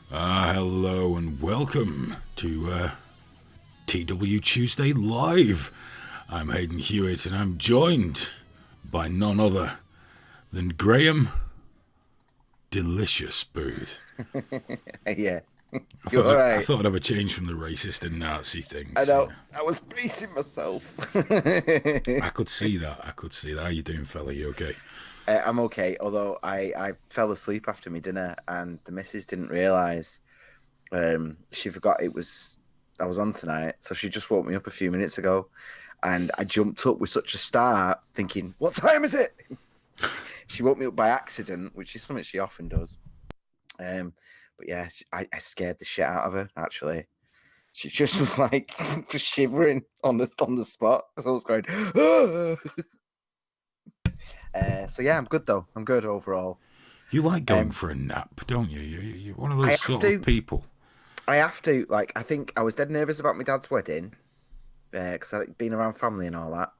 Hello and welcome to TW Tuesday Live. I'm Hayden Hewitt and I'm joined by none other than Graham Delicious Booth. Yeah. I Right. thought I'd have a change from the racist and Nazi things. I know. I was bracing myself. I could see that. How you doing, fella? You okay? I'm okay, although I fell asleep after my dinner and the missus didn't realise. She forgot I was on tonight, so she just woke me up a few minutes ago and I jumped up with such a start thinking, what time is it? She woke me up by accident, which is something she often does. But yeah, I scared the shit out of her, actually. She just was like shivering on the spot. So I was going, so yeah, I'm good though. I'm good overall. You like going for a nap, don't you? You're one of I those have sort to. of people. I have to. Like, I think I was dead nervous about my dad's wedding because I'd been around family and all that.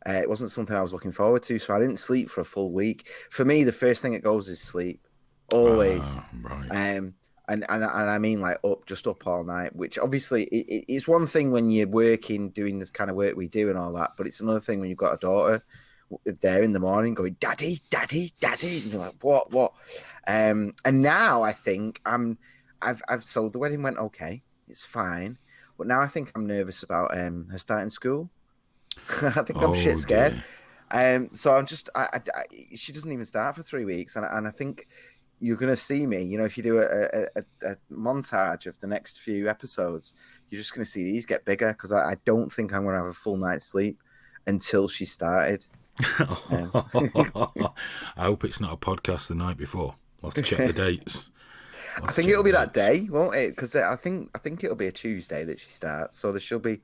It wasn't something I was looking forward to, so I didn't sleep for a full week. For me, the first thing that goes is sleep, always. Right. And I mean like up all night, which obviously it's one thing when you're working, doing this kind of work we do and all that, but it's another thing when you've got a daughter there in the morning going, "Daddy, Daddy, Daddy," and you're like, "What?" And now I think I've so the wedding went okay, it's fine, but now I think I'm nervous about her starting school. I think I'm shit Oh scared. dear. So I'm just, she doesn't even start for 3 weeks, and I think you're going to see me. You know, if you do a montage of the next few episodes, you're just going to see these get bigger because I don't think I'm going to have a full night's sleep until she started. I hope it's not a podcast the night before. We'll have to check the dates. I think it'll be that day, won't it? Because I think it'll be a Tuesday that she starts, so there she'll be.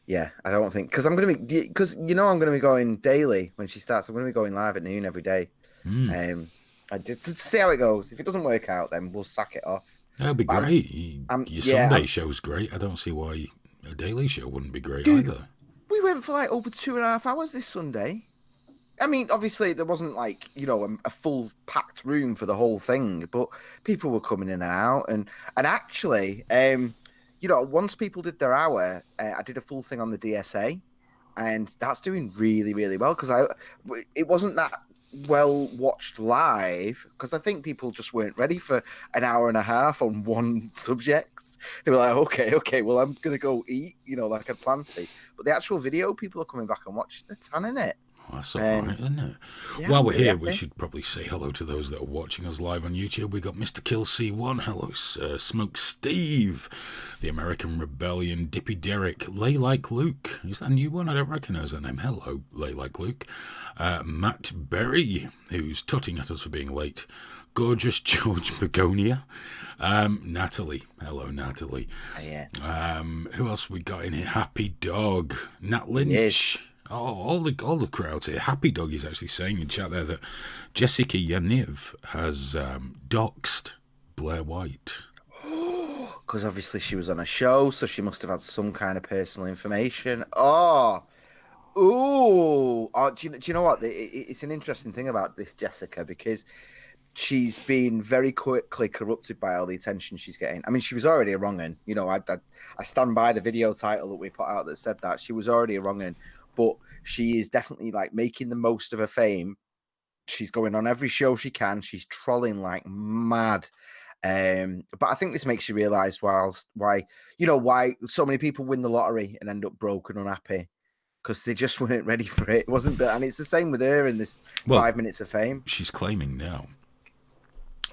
Yeah, I don't think because I'm going to be because I'm going to be going daily when she starts. I'm going to be going live at noon every day. I just to see how it goes. If it doesn't work out, then we'll sack it off. That'd be great. Your Sunday show's great. I don't see why a daily show wouldn't be great Dude, either. we went for like over 2.5 hours this Sunday. I mean, obviously there wasn't like a full packed room for the whole thing, but people were coming in and out, and actually, once people did their hour, I did a full thing on the DSA, and that's doing really, really well because it wasn't that well watched live because I think people just weren't ready for an hour and a half on one subject. They were like, okay, well, I'm gonna go eat, like I'd planned to. But the actual video, people are coming back and watching. They're tanning it. Well, that's all right, isn't it? Yeah, While we're here, we should probably say hello to those that are watching us live on YouTube. We got Mr. Kill C1, hello, Smoke Steve, the American Rebellion, Dippy Derek, Lay Like Luke. Is that a new one? I don't recognise that name. Hello, Lay Like Luke. Matt Berry, who's tutting at us for being late. Gorgeous George Begonia. Natalie. Hello, Natalie. Yeah. Who else we got in here? Happy Dog. Nat Lynch. Yes. Oh, all the crowds here. Happy Dog is actually saying in chat there that Jessica Yaniv has doxed Blair White. Because obviously she was on a show, so she must have had some kind of personal information. Oh, do you know what? It's an interesting thing about this Jessica because she's been very quickly corrupted by all the attention she's getting. I mean, she was already a wrong'un. I stand by the video title that we put out that said that she was already a wrong'un. But she is definitely like making the most of her fame. She's going on every show she can. She's trolling like mad. But I think this makes you realize why so many people win the lottery and end up broke and unhappy because they just weren't ready for it. It wasn't, and it's the same with her in this 5 minutes of fame. She's claiming now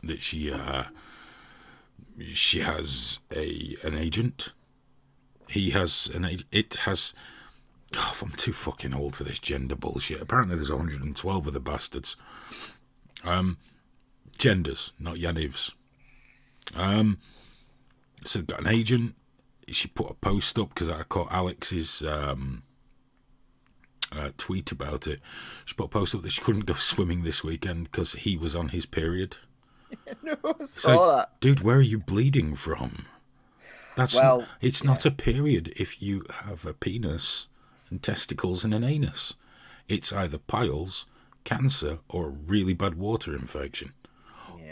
that she has an agent. He has an agent. It has. Oh, I'm too fucking old for this gender bullshit. Apparently there's 112 of the bastards. Genders, not Yanivs. So got an agent. She put a post up because I caught Alex's tweet about it. She put a post up that she couldn't go swimming this weekend because he was on his period. No, I saw that. Dude, where are you bleeding from? It's not a period if you have a penis and testicles and an anus. It's either piles, cancer, or a really bad water infection.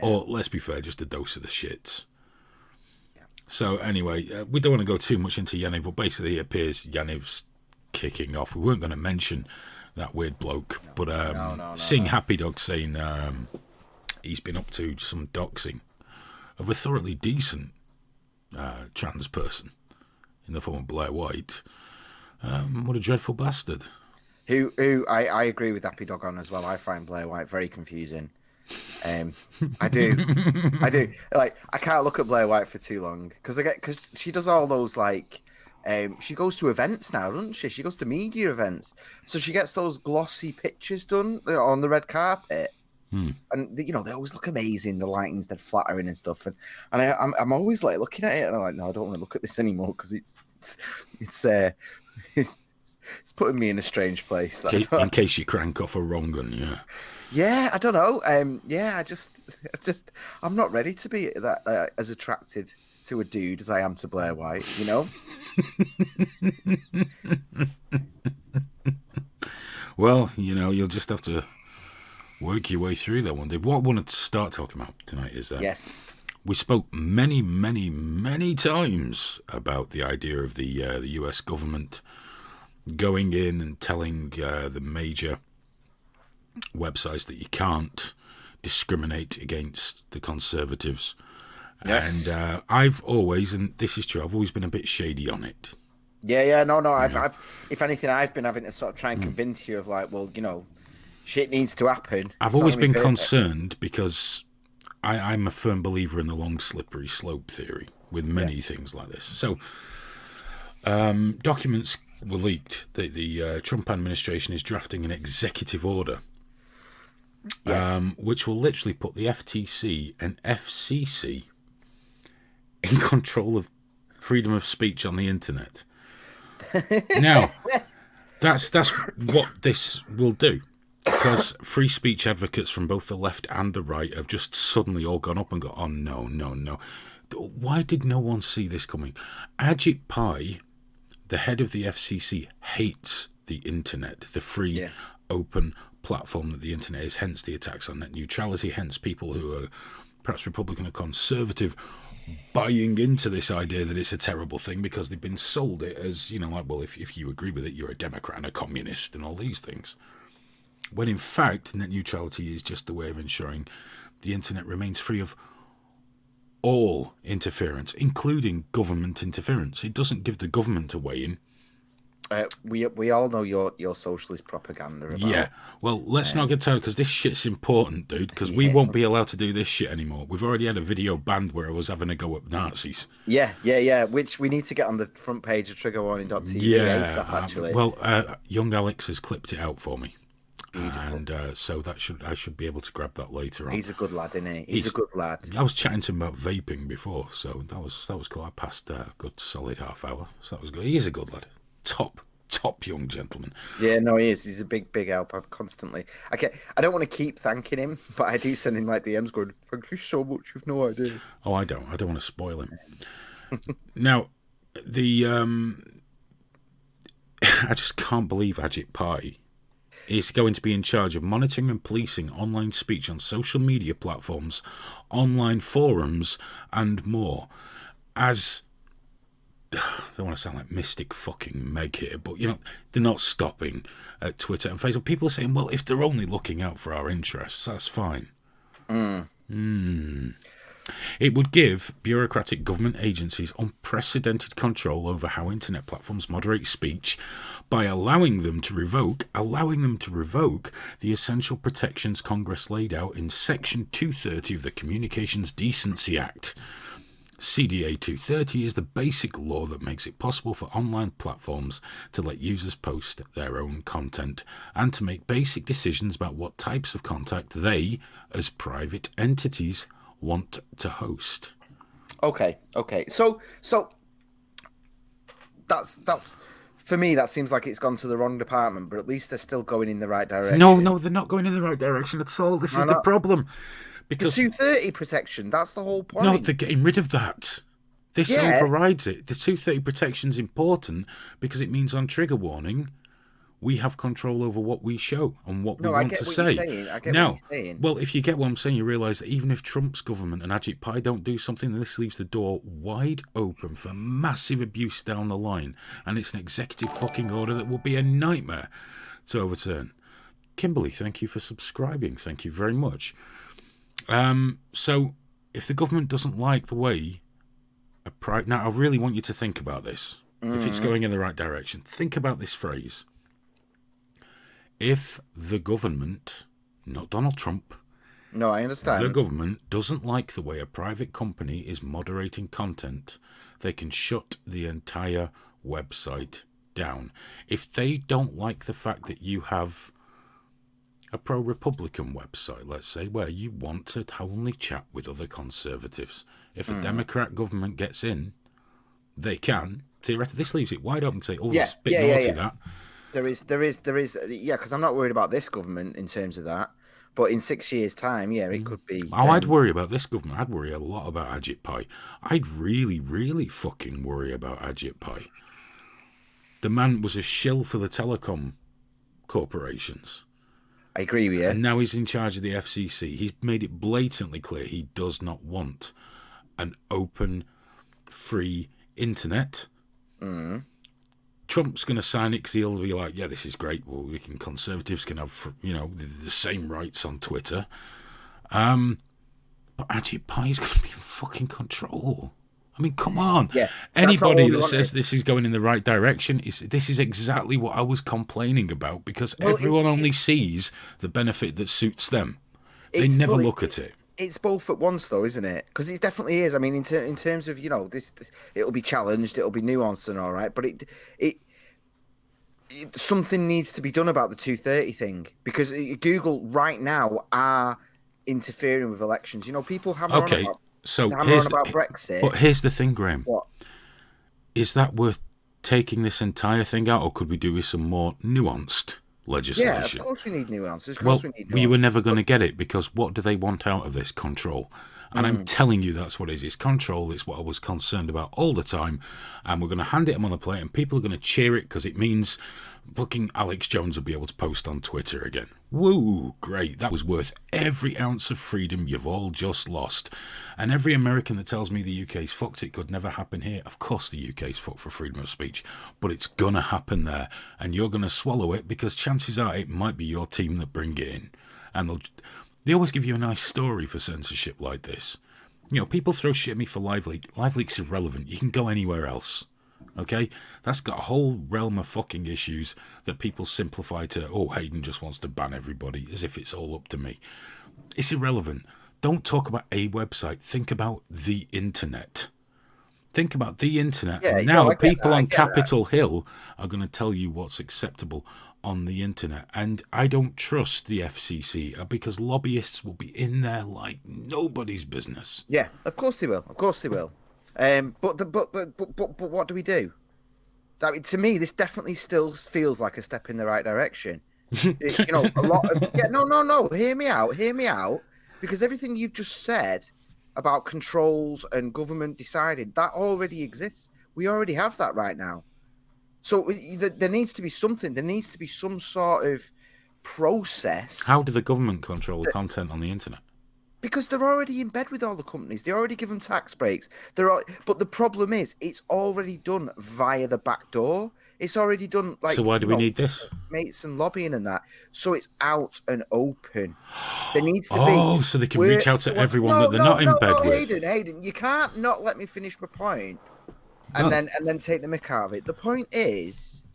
Or, let's be fair, just a dose of the shits. So anyway, we don't want to go too much into Yaniv, but basically it appears Yaniv's kicking off. We weren't going to mention that weird bloke, but seeing Happy Dog saying he's been up to some doxing of a thoroughly decent trans person in the form of Blair White. What a dreadful bastard. Who I agree with Happy Dog on as well. I find Blair White very confusing. I do. Like, I can't look at Blair White for too long because she does all those like, she goes to events now, doesn't she? She goes to media events, so she gets those glossy pictures done on the red carpet, and they always look amazing. The lighting's dead flattering and stuff, and I'm always like looking at it, and I'm like, no, I don't want to look at this anymore because it's putting me in a strange place. In case you crank off a wrong one, yeah. Yeah, I don't know. I just, I'm not ready to be that as attracted to a dude as I am to Blair White. You know. Well, you'll just have to work your way through that one day. What I wanted to start talking about tonight is yes, we spoke many, many, many times about the idea of the US government going in and telling the major websites that you can't discriminate against the conservatives. Yes. And I've always, and this is true, I've always been a bit shady on it. Yeah, no. I've if anything, I've been having to sort of try and convince you of like, well, shit needs to happen. I've always been concerned because I'm a firm believer in the long slippery slope theory with many things like this. So documents were leaked that the Trump administration is drafting an executive order, which will literally put the FTC and FCC in control of freedom of speech on the internet. Now, that's what this will do, because free speech advocates from both the left and the right have just suddenly all gone up and gone, oh, no. Why did no one see this coming? Ajit Pai, the head of the FCC, hates the internet, the free, open platform that the internet is, hence the attacks on net neutrality, hence people who are perhaps Republican or conservative buying into this idea that it's a terrible thing because they've been sold it as, like, well, if you agree with it, you're a Democrat and a communist and all these things. When in fact, net neutrality is just a way of ensuring the internet remains free of all interference, including government interference. It doesn't give the government a way in. We all know your socialist propaganda. Yeah, well, let's not get tired because this shit's important, dude, because we won't be allowed to do this shit anymore. We've already had a video banned where I was having a go at Nazis. Yeah, which we need to get on the front page of triggerwarning.tv. Yeah, actually. Young Alex has clipped it out for me. Beautiful. And so I should be able to grab that later on. He's a good lad, isn't he? He's a good lad. I was chatting to him about vaping before, so that was cool. I passed a good solid half hour, so that was good. He's a good lad. Top young gentleman. Yeah, no, he is. He's a big help. I'm constantly. I don't want to keep thanking him, but I do send him like DMs going, "Thank you so much. You've no idea." Oh, I don't want to spoil him. Now, I just can't believe Ajit Pai is going to be in charge of monitoring and policing online speech on social media platforms, online forums, and more. As I don't want to sound like Mystic fucking Meg here, but they're not stopping at Twitter and Facebook. People are saying, well, if they're only looking out for our interests, that's fine. It would give bureaucratic government agencies unprecedented control over how internet platforms moderate speech by allowing them to revoke the essential protections Congress laid out in Section 230 of the Communications Decency Act. CDA 230 is the basic law that makes it possible for online platforms to let users post their own content and to make basic decisions about what types of content they, as private entities, want to host. Okay. So that's for me. That seems like it's gone to the wrong department, but at least they're still going in the right direction. No, they're not going in the right direction at all. This is the problem. Because the 230 protection, that's the whole point. No, they're getting rid of that. This overrides it. The 230 protection is important because it means on trigger warning, We have control over what we show and what we No, I want get to what say. you're saying. I get Now, what you're saying. well, if you get what I'm saying, you realise that even if Trump's government and Ajit Pai don't do something, this leaves the door wide open for massive abuse down the line. And it's an executive fucking order that will be a nightmare to overturn. Kimberly, thank you for subscribing. Thank you very much. So, if the government doesn't like the way now, I really want you to think about this. If it's going in the right direction, think about this phrase. If the government, not Donald Trump, No, I understand. the government doesn't like the way a private company is moderating content, they can shut the entire website down. If they don't like the fact that you have a pro-Republican website, let's say, where you want to only chat with other conservatives, if a Democrat government gets in, they can. Theoretically, this leaves it wide open to say, oh, that's a bit naughty, that. There is, yeah, because I'm not worried about this government in terms of that. But in 6 years' time, yeah, it could be. Oh, I'd worry about this government. I'd worry a lot about Ajit Pai. I'd really, really fucking worry about Ajit Pai. The man was a shill for the telecom corporations. I agree with you. And now he's in charge of the FCC. He's made it blatantly clear he does not want an open, free internet. Trump's going to sign it because he'll be like, yeah, this is great. Well, conservatives can have, the same rights on Twitter. But Ajit Pai's going to be in fucking control. I mean, come on. Yeah, anybody that says this is going in the right direction, this is exactly what I was complaining about, because everyone only sees the benefit that suits them. They never look at it. It's both at once, though, isn't it? Because it definitely is. I mean, in terms of, this, it'll be challenged, it'll be nuanced and all right, but it something needs to be done about the 230 thing, because Google right now are interfering with elections. People hammer on about Brexit. But here's the thing, Graham. What? Is that worth taking this entire thing out, or could we do with some more nuanced legislation? Yeah, of course we need nuances. We were never going to get it, because what do they want out of this? Control. And I'm telling you, that's what it is. It's control. It's what I was concerned about all the time. And we're going to hand it them on a plate, and people are going to cheer it because it means fucking Alex Jones will be able to post on Twitter again. Woo, great. That was worth every ounce of freedom you've all just lost. And every American that tells me the UK's fucked, it could never happen here. Of course the UK's fucked for freedom of speech, but it's going to happen there. And you're going to swallow it, because chances are it might be your team that bring it in. And they always give you a nice story for censorship like this. People throw shit at me for LiveLeak. LiveLeak's irrelevant. You can go anywhere else. Okay? That's got a whole realm of fucking issues that people simplify to, oh, Hayden just wants to ban everybody, as if it's all up to me. It's irrelevant. Don't talk about a website. Think about the internet. Think about the internet. Yeah, and now people on Capitol Hill are going to tell you what's acceptable on the internet. And I don't trust the FCC, because lobbyists will be in there like nobody's business. Yeah, of course they will. Of course they will. But what do we do? To me, this definitely still feels like a step in the right direction. A lot of no. Hear me out. Because everything you've just said about controls and government decided, that already exists. We already have that right now. So there needs to be something. There needs to be some sort of process. How do the government control the content on the internet? Because they're already in bed with all the companies. They already give them tax breaks. But the problem is, it's already done via the back door. It's already done So why do we need this? Mates and lobbying and that. So it's out and open. There needs to be. Oh, so they can reach out to everyone that they're not in bed with. Hayden, you can't not let me finish my point, and then take the mick out of it. The point is,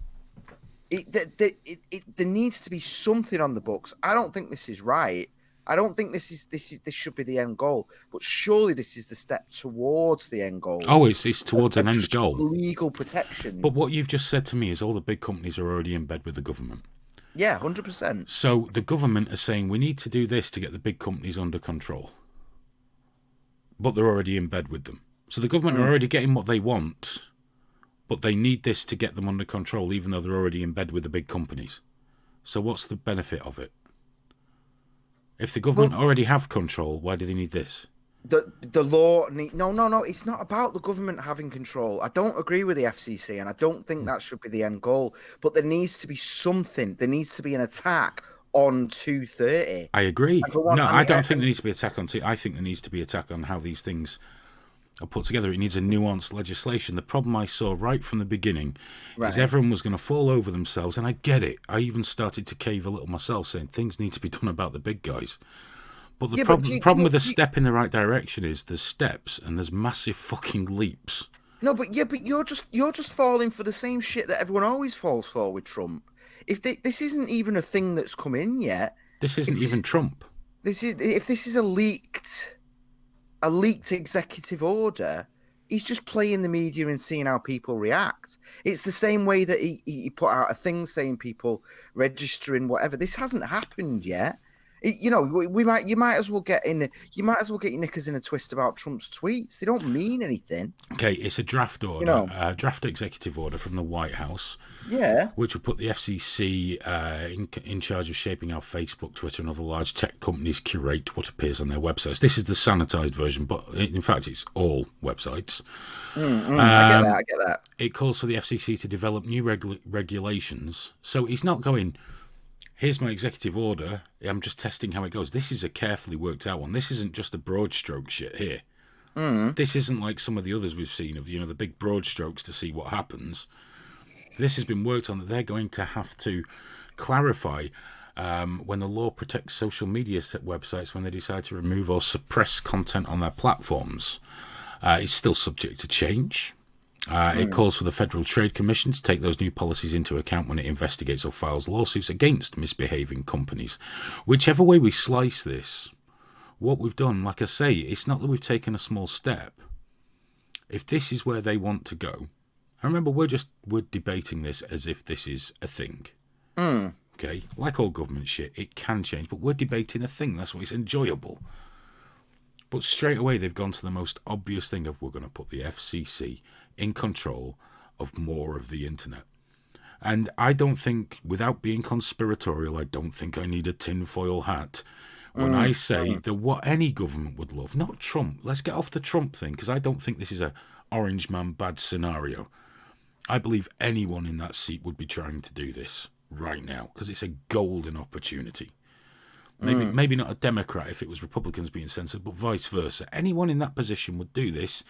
there needs to be something on the books. I don't think this is right. I don't think this should be the end goal, but surely this is the step towards the end goal. Oh, it's towards an end goal. Legal protection. But what you've just said to me is all the big companies are already in bed with the government. Yeah, 100%. So the government are saying we need to do this to get the big companies under control. But they're already in bed with them. So the government are already getting what they want, but they need this to get them under control, even though they're already in bed with the big companies. So what's the benefit of it? If the government already have control, why do they need this? the law no, it's not about the government having control. I don't agree with the FCC, and I don't think that should be the end goal. But there needs to be something. There needs to be an attack on 230. I agree. And for one, No, I I mean, don't think there needs to be attack on. I think there needs to be attack on how these things are put together. It needs a nuanced legislation. The problem I saw right from the beginning is right. everyone was going to fall over themselves, and I get it. I even started to cave a little myself, saying things need to be done about the big guys. But the Yeah, but problem, the problem with a step in the right direction is there's steps and there's massive fucking leaps. no, but you're just falling for the same shit that everyone always falls for with Trump. If this isn't even a thing that's come in yet, This if isn't even Trump. this is a leaked executive order, he's just playing the media and seeing how people react. It's the same way that he put out a thing saying people registering whatever. This hasn't happened yet. You might as well get your knickers in a twist about Trump's tweets. They don't mean anything. Okay, it's a draft order, a draft executive order from the White House, Yeah. which will put the FCC in charge of shaping how Facebook, Twitter, and other large tech companies curate what appears on their websites. This is the sanitized version, but in fact, it's all websites. I get that. It calls for the FCC to develop new regulations. So he's not going, here's my executive order, I'm just testing how it goes. This is a carefully worked out one. This isn't just a broad stroke shit here. This isn't like some of the others we've seen of, the big broad strokes to see what happens. This has been worked on that they're going to have to clarify when the law protects social media websites when they decide to remove or suppress content on their platforms. It's still subject to change. It calls for the Federal Trade Commission to take those new policies into account when it investigates or files lawsuits against misbehaving companies. Whichever way we slice this, what we've done, like I say, it's not that we've taken a small step. If this is where they want to go, I remember we're debating this as if this is a thing. Okay, like all government shit, it can change, but we're debating a thing. That's why it's enjoyable. But straight away, they've gone to the most obvious thing of we're going to put the FCC in control of more of the internet. And I don't think, without being conspiratorial, I don't think I need a tinfoil hat when I say that what any government would love, not Trump. Let's get off the Trump thing, because I don't think this is a orange man bad scenario. I believe anyone in that seat would be trying to do this right now, because it's a golden opportunity. Maybe not a Democrat if it was Republicans being censored, but vice versa. Anyone in that position would do this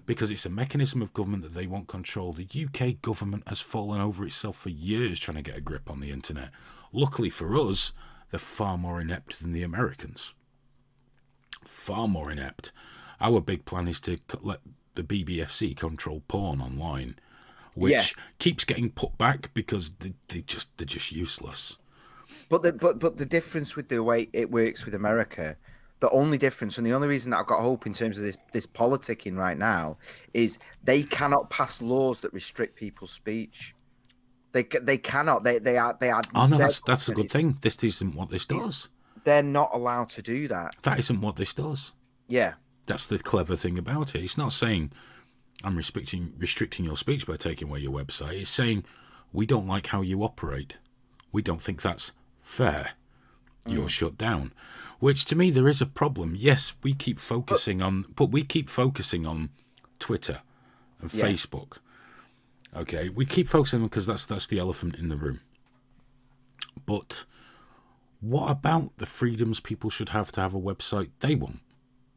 because it's a mechanism of government that they want control. The UK government has fallen over itself for years trying to get a grip on the internet. Luckily for us, they're far more inept than the Americans. Far more inept. Our big plan is to let the BBFC control porn online, which keeps getting put back because they're just useless. But the difference with the way it works with America, the only difference and the only reason that I've got hope in terms of this politicking right now is they cannot pass laws that restrict people's speech. They cannot. They are. Oh no, that's a good thing. This isn't what this does. They're not allowed to do that. That isn't what this does. Yeah. That's the clever thing about it. It's not saying I'm restricting your speech by taking away your website. It's saying we don't like how you operate. We don't think that's fair. You're shut down. Which to me there is a problem. Yes, we keep focusing on Twitter and Facebook. Okay, we keep focusing on because that's the elephant in the room. But what about the freedoms people should have to have a website they want?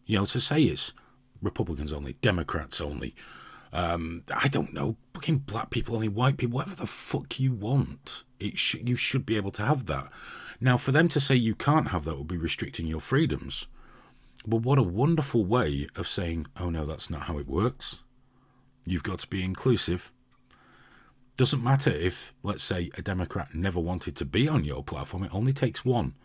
To say it's Republicans only, Democrats only, I don't know, fucking black people only, white people, whatever the fuck you want. You should be able to have that. Now, for them to say you can't have that would be restricting your freedoms. But what a wonderful way of saying, oh no, that's not how it works. You've got to be inclusive. Doesn't matter if, let's say, a Democrat never wanted to be on your platform. It only takes one.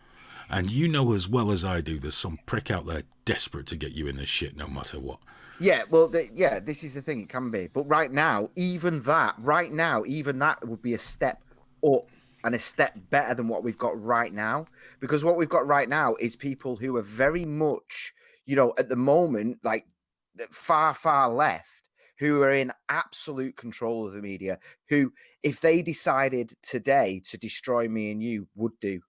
And you know as well as I do, there's some prick out there desperate to get you in this shit no matter what. Yeah, well, this is the thing. It can be. But right now, even that would be a step up and a step better than what we've got right now. Because what we've got right now is people who are very much, at the moment, like far, far left, who are in absolute control of the media, who, if they decided today to destroy me and you, would do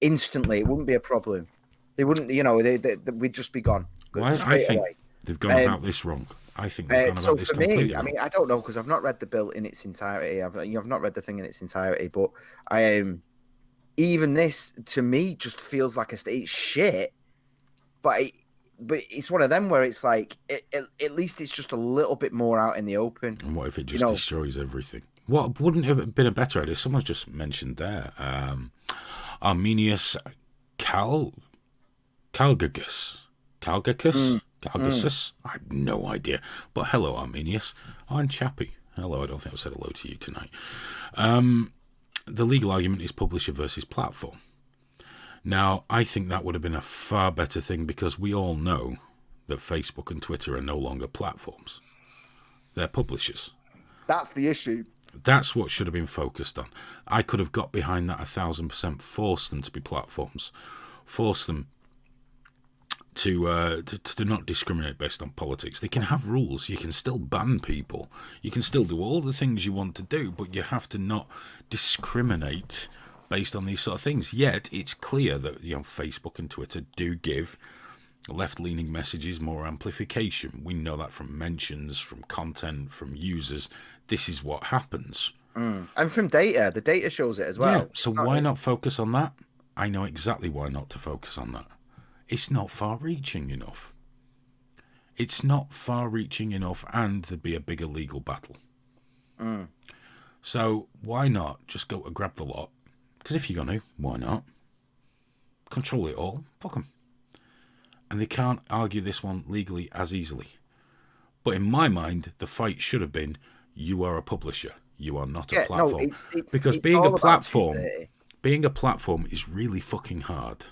instantly. It wouldn't be a problem. They wouldn't, we'd just be gone. Well, I straight think away. they've gone about this wrong. I think they've gone So about this for me, completely I wrong. mean, I don't know because I've not read the bill in its entirety. I've not read the thing in its entirety, but I even this to me just feels like it's shit. But it's one of them where it's like at least it's just a little bit more out in the open. And what if it You just know, destroys everything? What wouldn't it have been a better idea? Someone's just mentioned there. Arminius Calgagus. mm, mm. Calgasus? I have no idea. But hello, Arminius. I'm Chappie. Hello, I don't think I've said hello to you tonight. The legal argument is publisher versus platform. Now, I think that would have been a far better thing because we all know that Facebook and Twitter are no longer platforms. They're publishers. That's the issue. That's what should have been focused on. I could have got behind that 1,000%, forced them to be platforms, force them to not discriminate based on politics. They can have rules. You can still ban people. You can still do all the things you want to do, but you have to not discriminate based on these sort of things. Yet it's clear that Facebook and Twitter do give left-leaning messages more amplification. We know that from mentions, from content, from users. This is what happens. And from data, the data shows it as well. Yeah, so why not focus on that? I know exactly why not to focus on that. It's not far-reaching enough. It's not far-reaching enough, and there'd be a bigger legal battle. So why not just go to grab the lot? Because if you're going to, why not? Control it all. Fuck them. And they can't argue this one legally as easily. But in my mind, the fight should have been, you are a publisher. You are not a platform. No, because it's being all a platform, about is really fucking hard.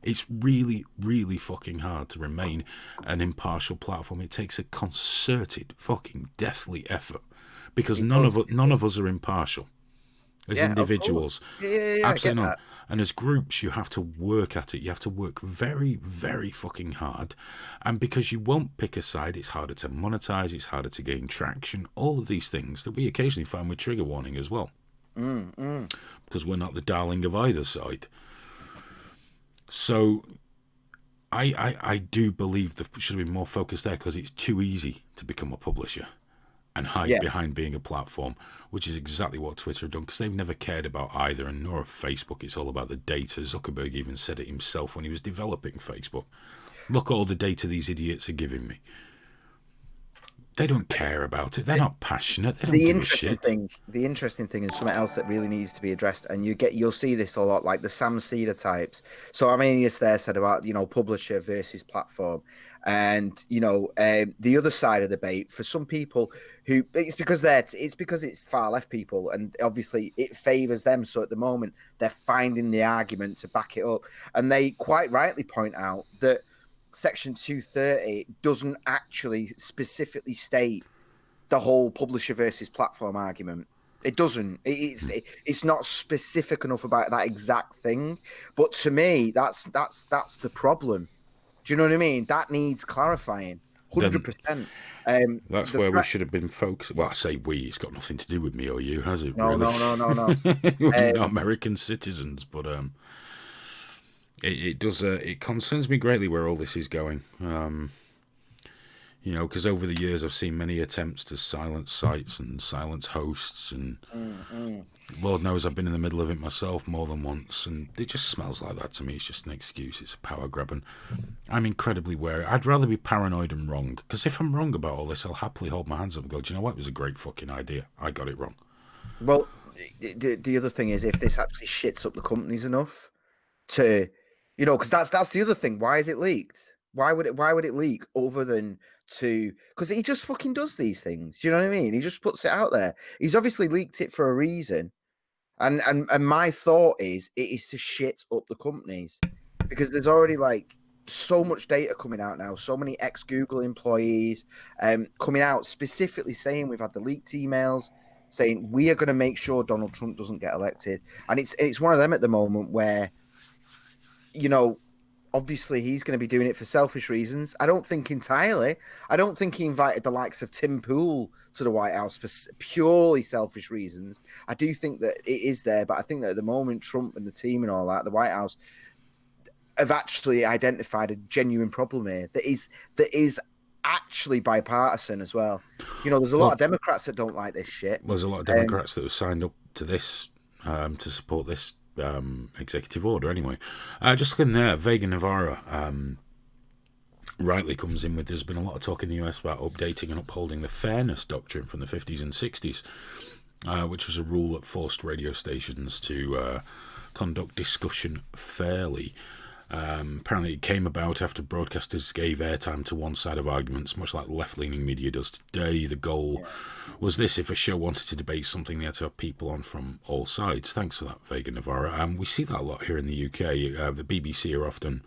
It's really, really fucking hard to remain an impartial platform. It takes a concerted, fucking deathly effort because none of us are impartial. As individuals, absolutely not. And as groups, you have to work at it. You have to work very, very fucking hard. And because you won't pick a side, it's harder to monetize. It's harder to gain traction. All of these things that we occasionally find with trigger warning as well, because we're not the darling of either side. So, I do believe there should have been more focus there because it's too easy to become a publisher and hide behind being a platform, which is exactly what Twitter have done, because they've never cared about either, and nor Facebook. It's all about the data. Zuckerberg even said it himself when he was developing Facebook. Look at all the data these idiots are giving me. They don't care about it. They're not passionate. They don't give a shit. The interesting thing is something else that really needs to be addressed, and you'll see this a lot, like the Sam Cedar types. So Arminius there said about publisher versus platform, and the other side of the debate for some people who it's because it's far left people, and obviously it favors them. So at the moment they're finding the argument to back it up, and they quite rightly point out that Section 230 doesn't actually specifically state the whole publisher versus platform argument. It doesn't. It's not specific enough about that exact thing. But to me, that's the problem. Do you know what I mean? That needs clarifying. 100%. That's where we should have been focused. Well, I say we. It's got nothing to do with me or you, has it? No, really? no. We're not American citizens, but It does. It concerns me greatly where all this is going. Because over the years I've seen many attempts to silence sites and silence hosts, and Lord knows I've been in the middle of it myself more than once, and it just smells like that to me. It's just an excuse. It's a power grab, and I'm incredibly wary. I'd rather be paranoid and wrong, because if I'm wrong about all this, I'll happily hold my hands up and go, do you know what? It was a great fucking idea. I got it wrong. Well, the other thing is if this actually shits up the companies enough to... because that's the other thing. Why is it leaked? Why would it leak other than to... Because he just fucking does these things. Do you know what I mean? He just puts it out there. He's obviously leaked it for a reason. And my thought is it is to shit up the companies. Because there's already so much data coming out now. So many ex-Google employees coming out specifically saying we've had the leaked emails saying we are going to make sure Donald Trump doesn't get elected. And it's one of them at the moment where obviously he's going to be doing it for selfish reasons. I don't think entirely. I don't think he invited the likes of Tim Pool to the White House for purely selfish reasons. I do think that it is there, but I think that at the moment, Trump and the team and all that, the White House, have actually identified a genuine problem here that is actually bipartisan as well. There's a lot Well, of Democrats that don't like this shit. there's a lot of Um, Democrats that have signed up to this to support this executive order. Anyway, just looking there, Vega Navarra rightly comes in with there's been a lot of talk in the US about updating and upholding the fairness doctrine from the 50s and 60s, which was a rule that forced radio stations to conduct discussion fairly. Apparently it came about after broadcasters gave airtime to one side of arguments, much like left-leaning media does today. The goal was this: if a show wanted to debate something, they had to have people on from all sides. Thanks for that, Vega Navarra. We see that a lot here in the UK. The BBC are often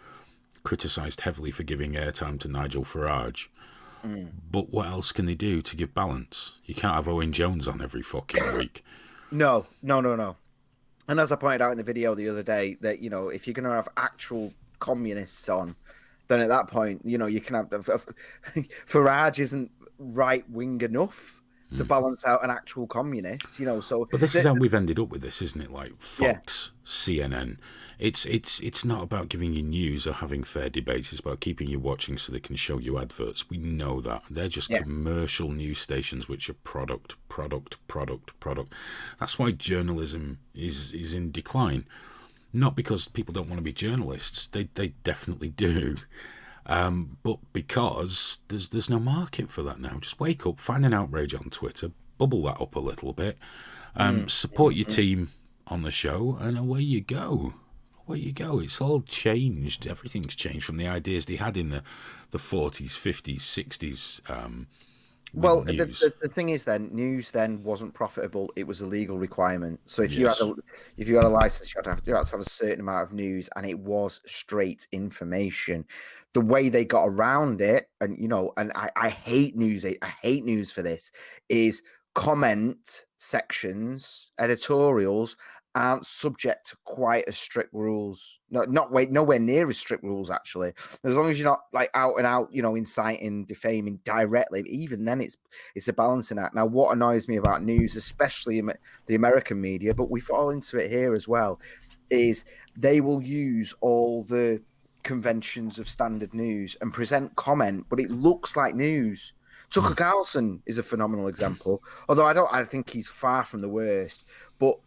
criticised heavily for giving airtime to Nigel Farage. But what else can they do to give balance? You can't have Owen Jones on every fucking week. no, no, no, no. And as I pointed out in the video the other day, that if you're going to have actual communists on, then at that point, you can have Farage isn't right wing enough to balance out an actual communist. So. But this is how we've ended up with this, isn't it? Like Fox, CNN. It's not about giving you news or having fair debates. It's about keeping you watching so they can show you adverts. We know that. They're just commercial news stations which are product. That's why journalism is in decline. Not because people don't want to be journalists. They definitely do. But because there's no market for that now. Just wake up, find an outrage on Twitter, bubble that up a little bit, support your team on the show, and away you go. Away you go. It's all changed. Everything's changed from the ideas they had in the 40s, 50s, 60s. Well, the thing is, then news then wasn't profitable. It was a legal requirement. So if you had a license, you had to have a certain amount of news, and it was straight information. The way they got around it, and I hate news. I hate news for this. Is comment sections, editorials aren't subject to quite as strict rules. Nowhere near as strict rules, actually. As long as you're not like out and out, inciting, defaming directly. Even then, it's a balancing act. Now, what annoys me about news, especially in the American media, but we fall into it here as well, is they will use all the conventions of standard news and present comment, but it looks like news. Tucker Carlson is a phenomenal example, although I think he's far from the worst, but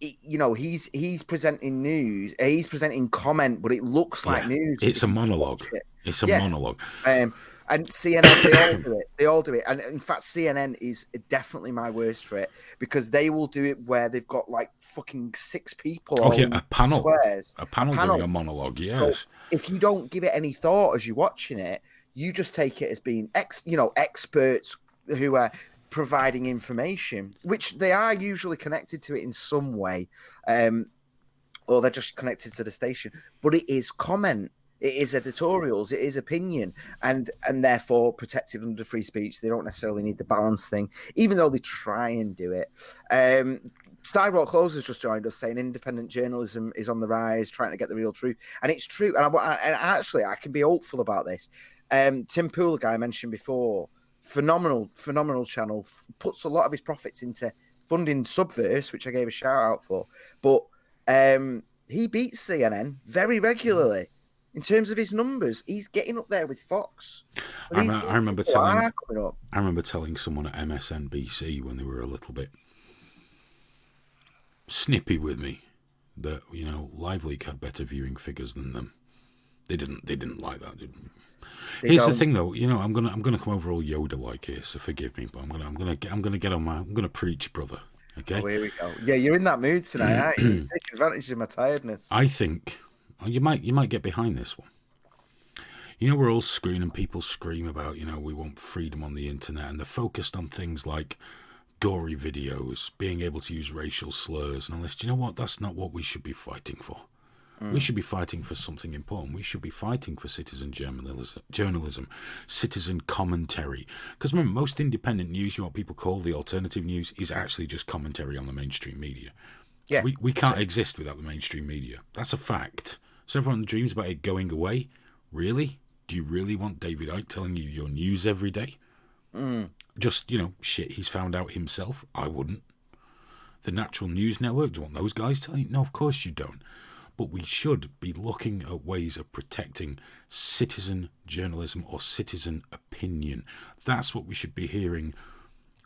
he's presenting news, he's presenting comment, but it looks like news. It's a monologue. It's a monologue. And CNN, they all do it. And in fact, CNN is definitely my worst for it, because they will do it where they've got like fucking 6 people. A panel. Squares. A panel doing a monologue. Yes. So if you don't give it any thought as you're watching it, you just take it as being experts who are providing information, which they are usually connected to it in some way, or they're just connected to the station. But it is comment, it is editorials, it is opinion, and therefore protected under free speech. They don't necessarily need the balance thing, even though they try and do it. Sidewalk Close has just joined us saying independent journalism is on the rise, trying to get the real truth. And it's true. And actually, I can be hopeful about this. Tim Pool, the guy I mentioned before, phenomenal channel, puts a lot of his profits into funding Subverse, which I gave a shout out for. But he beats CNN very regularly in terms of his numbers. He's getting up there with Fox. I remember telling someone at MSNBC when they were a little bit snippy with me that LiveLeak had better viewing figures than them. They didn't like that. Here's the thing, though. I'm gonna come over all Yoda-like here, so forgive me, but I'm gonna preach, brother. Okay. Oh, here we go. Yeah, you're in that mood tonight, aren't you? Take advantage of my tiredness. I think you might get behind this one. We're all screaming, and people scream about we want freedom on the internet, and they're focused on things like gory videos, being able to use racial slurs and all this. Do you know what? That's not what we should be fighting for. We should be fighting for something important. We should be fighting for citizen journalism, citizen commentary. Because remember, most independent news, what people call the alternative news, is actually just commentary on the mainstream media. Yeah, we can't exist without the mainstream media. That's a fact. So everyone dreams about it going away. Really? Do you really want David Icke telling you your news every day? Just, shit he's found out himself? I wouldn't. The Natural News Network, do you want those guys telling you? No, of course you don't. but we should be looking at ways of protecting citizen journalism or citizen opinion. That's what we should be hearing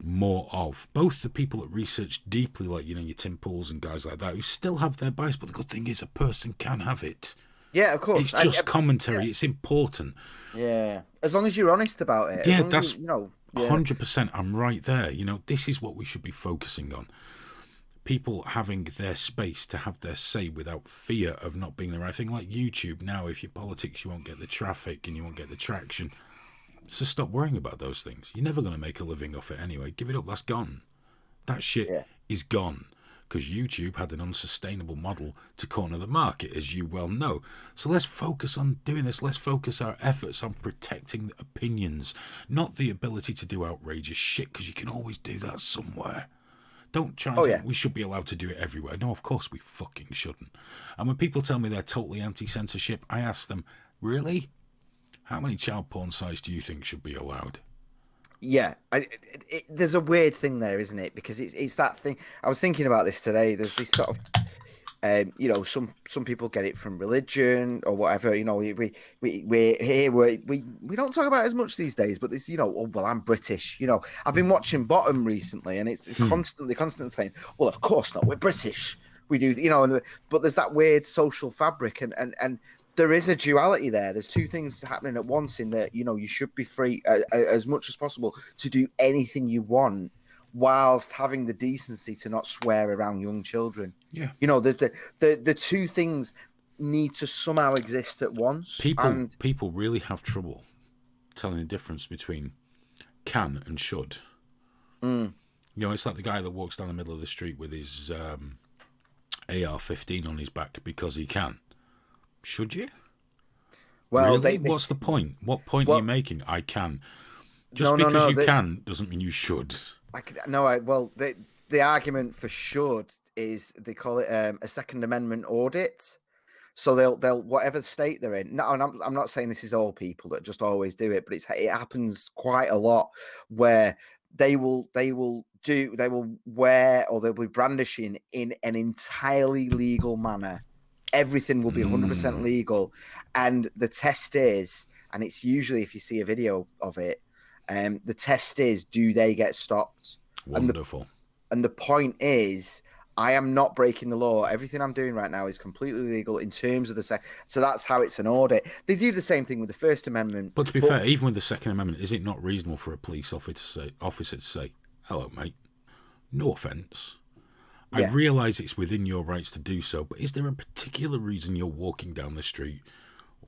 more of. Both the people that research deeply, like, your Tim Pools and guys like that, who still have their bias, but the good thing is a person can have it. Yeah, of course. It's just commentary. Yeah. It's important. Yeah, as long as you're honest about it. Yeah, that's 100%. I'm right there. This is what we should be focusing on. People having their space to have their say without fear of not being the right thing. Like YouTube now, if you're politics, you won't get the traffic and you won't get the traction. So stop worrying about those things. You're never going to make a living off it anyway. Give it up. That's gone. That shit is gone. Because YouTube had an unsustainable model to corner the market, as you well know. So let's focus on doing this. Let's focus our efforts on protecting opinions, not the ability to do outrageous shit, because you can always do that somewhere. Don't try and think we should be allowed to do it everywhere. No, of course we fucking shouldn't. And when people tell me they're totally anti-censorship, I ask them, really? How many child porn sites do you think should be allowed? Yeah, there's a weird thing there, isn't it? Because it's that thing. I was thinking about this today. There's this sort of, some people get it from religion or whatever. We don't talk about it as much these days. But this, I'm British. I've been watching Bottom recently, and it's constantly saying, well, of course not. We're British. We do, but there's that weird social fabric, and there is a duality there. There's two things happening at once in that, you should be free as much as possible to do anything you want whilst having the decency to not swear around young children. Yeah. There's the two things need to somehow exist at once. People really have trouble telling the difference between can and should. It's like the guy that walks down the middle of the street with his AR-15 on his back because he can. Should you? Well, really? What's the point? What point are you making? I can. Just because you can doesn't mean you should. The argument for should is they call it a Second Amendment audit. So they'll whatever state they're in. No, and I'm not saying this is all people that just always do it, but it happens quite a lot where they will wear or they'll be brandishing in an entirely legal manner. Everything will be 100% legal. And the test is, and it's usually if you see a video of it, the test is, do they get stopped? Wonderful. And the point is, I am not breaking the law. Everything I'm doing right now is completely legal in terms of so that's how it's an audit. They do the same thing with the First Amendment. But to be fair, even with the Second Amendment, is it not reasonable for a police officer to say, hello, mate, no offence. I realise it's within your rights to do so, but is there a particular reason you're walking down the street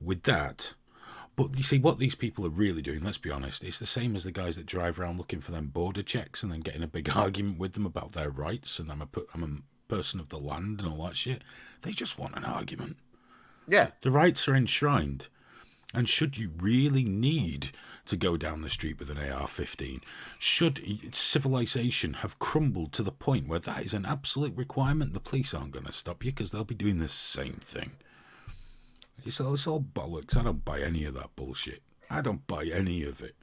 with that? But you see, what these people are really doing, let's be honest, it's the same as the guys that drive around looking for them border checks and then getting a big argument with them about their rights and I'm a person of the land and all that shit. They just want an argument. Yeah. The rights are enshrined. And should you really need to go down the street with an AR-15? Should civilization have crumbled to the point where that is an absolute requirement? The police aren't going to stop you because they'll be doing the same thing. It's all bollocks. I don't buy any of that bullshit. I don't buy any of it.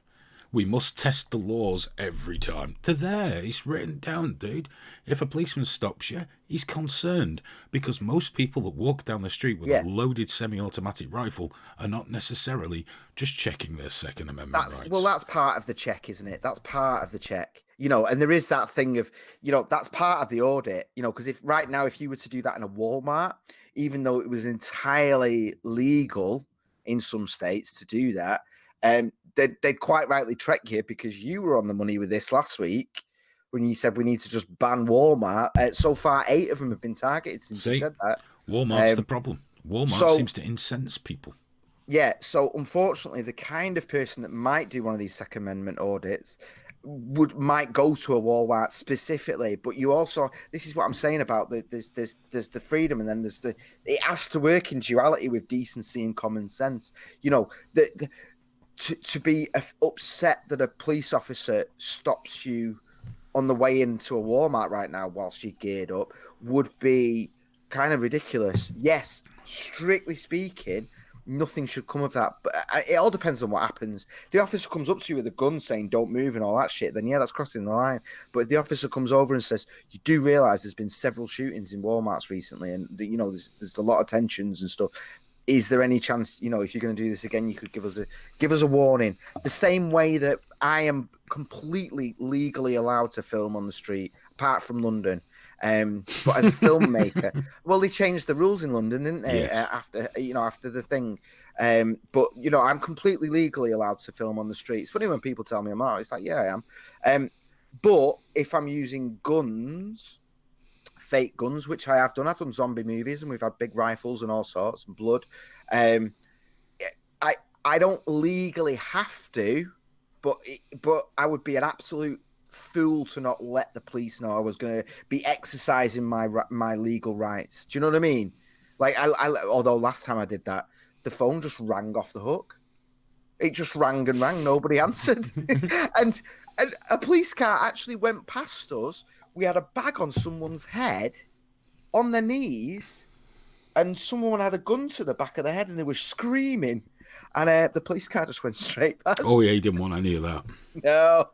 We must test the laws every time. They're there. It's written down, dude. If a policeman stops you, he's concerned because most people that walk down the street with a loaded semi-automatic rifle are not necessarily just checking their Second Amendment rights. Well, that's part of the check, isn't it? That's part of the check. And there is that thing of, that's part of the audit, because if you were to do that in a Walmart, even though it was entirely legal in some states to do that, they'd quite rightly trek you because you were on the money with this last week when you said we need to just ban Walmart. So far, 8 of them have been targeted since you said that. Walmart's the problem. Walmart seems to incense people. Yeah, so unfortunately, the kind of person that might do one of these Second Amendment audits might go to a Walmart specifically, but you also, this is what I'm saying about there's the freedom, and then it has to work in duality with decency and common sense. To be upset that a police officer stops you on the way into a Walmart right now whilst you're geared up would be kind of ridiculous. Yes, strictly speaking, nothing should come of that. But it all depends on what happens. If the officer comes up to you with a gun saying "don't move" and all that shit, then yeah, that's crossing the line. But if the officer comes over and says, "You do realise there's been several shootings in Walmarts recently, and there's a lot of tensions and stuff. Is there any chance, if you're going to do this again, you could give us a warning?" The same way that I am completely legally allowed to film on the street, apart from London. But as a filmmaker, well, they changed the rules in London, didn't they? Yes. After the thing. But I'm completely legally allowed to film on the street. It's funny when people tell me I'm not. It's like, yeah, I am. But if I'm using guns, fake guns, which I've done zombie movies, and we've had big rifles and all sorts and blood. I don't legally have to, but I would be an absolute fool to not let the police know I was going to be exercising my legal rights. Do you know what I mean? Like, although last time I did that, the phone just rang off the hook. It just rang and rang. Nobody answered. and a police car actually went past us. We had a bag on someone's head, on their knees, and someone had a gun to the back of the head, and they were screaming. And the police car just went straight past. Oh yeah, he didn't want any of that. No.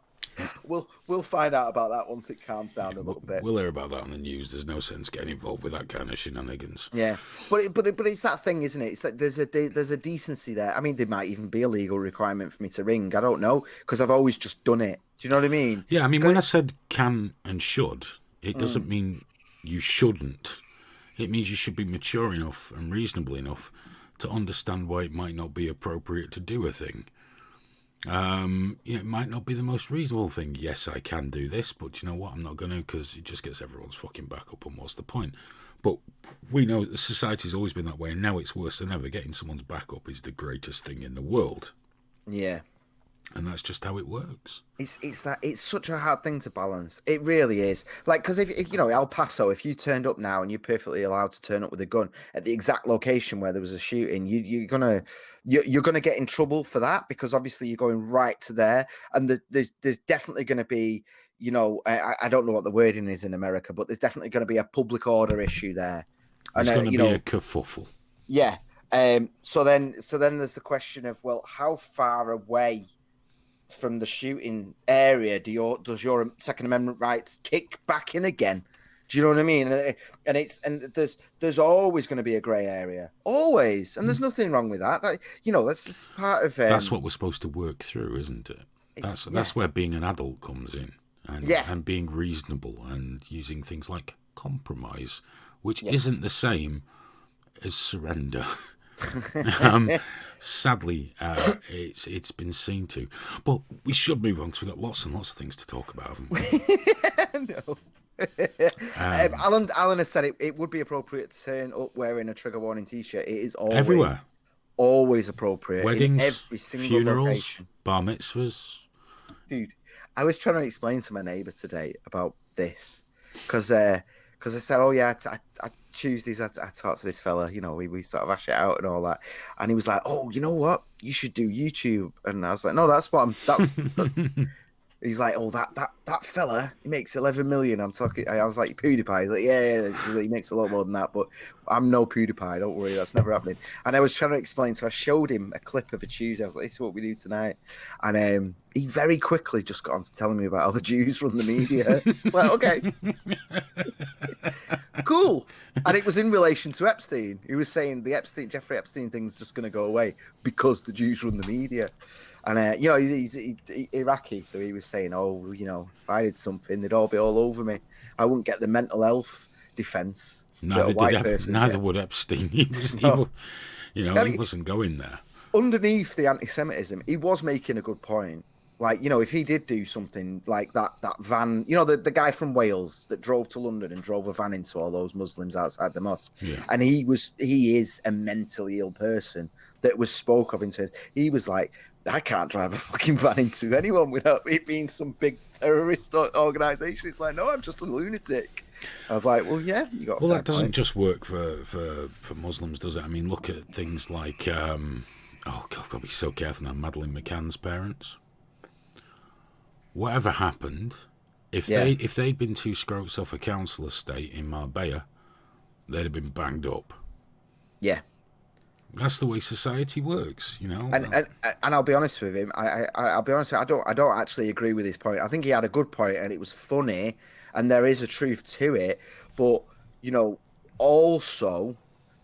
We'll find out about that once it calms down a little bit. We'll hear about that on the news. There's no sense getting involved with that kind of shenanigans. Yeah, but it's that thing, isn't it? It's like there's a decency there. I mean, there might even be a legal requirement for me to ring. I don't know, because I've always just done it. Do you know what I mean? Yeah, I mean, when I said can and should, it doesn't mean you shouldn't. It means you should be mature enough and reasonable enough to understand why it might not be appropriate to do a thing. It might not be the most reasonable thing. Yes, I can do this, but you know what? I'm not going to, because it just gets everyone's fucking back up, and what's the point? But we know that society's always been that way, and now it's worse than ever. Getting someone's back up is the greatest thing in the world. Yeah. And that's just how it works. It's such a hard thing to balance. It really is. Like, because if El Paso, if you turned up now and you're perfectly allowed to turn up with a gun at the exact location where there was a shooting, you're gonna get in trouble for that, because obviously you're going right to there, and there's definitely going to be, I don't know what the wording is in America, but there's definitely going to be a public order issue there. There's going to be a kerfuffle. Yeah. So then there's the question of, well, how far away from the shooting area does your Second Amendment rights kick back in again? Do you know what I mean? And there's always going to be a grey area, always, and there's nothing wrong with that. That's just part of. That's what we're supposed to work through, isn't it? That's where being an adult comes in, and being reasonable and using things like compromise, which isn't the same as surrender. Sadly, it's been seen to, but we should move on, because we've got lots and lots of things to talk about, haven't we? No. Alan has said it would be appropriate to turn up wearing a trigger warning T-shirt. It is always everywhere, always appropriate. Weddings, in every single funerals, location. bar mitzvahs. Dude, I was trying to explain to my neighbour today about this, because I said, oh yeah, I Tuesdays I talk to this fella, we sort of hash it out and all that, and he was like, oh, you know what, you should do YouTube. And I was like, no, that's he's like, oh, that fella, he makes 11 million. I was like, PewDiePie. He's like, yeah, he makes a lot more than that, but I'm no PewDiePie, don't worry, that's never happening. And I was trying to explain, so I showed him a clip of a Tuesday. I was like, this is what we do tonight. And he very quickly just got on to telling me about how the Jews run the media. Like, okay. Cool. And it was in relation to Epstein. He was saying the Jeffrey Epstein thing's just going to go away because the Jews run the media. And, he's Iraqi, so he was saying, oh, if I did something, they'd all be all over me. I wouldn't get the mental health defense. Neither would Epstein. He wasn't going there. Underneath the anti-Semitism, he was making a good point. Like, if he did do something like that van, the guy from Wales that drove to London and drove a van into all those Muslims outside the mosque, and he is a mentally ill person that was spoke of into. He was like, I can't drive a fucking van into anyone without it being some big terrorist organization. It's like, no, I'm just a lunatic. I was like, well, yeah, you got. Well, that doesn't just work for Muslims, does it? I mean, look at things like, oh God, I've got to be so careful now. Madeleine McCann's parents. Whatever happened, if they'd been 2 scrotes off a council estate in Marbella, they'd have been banged up. Yeah. That's the way society works, you know. And I'll be honest with him. I'll be honest with you, I don't actually agree with his point. I think he had a good point and it was funny and there is a truth to it. But you know, also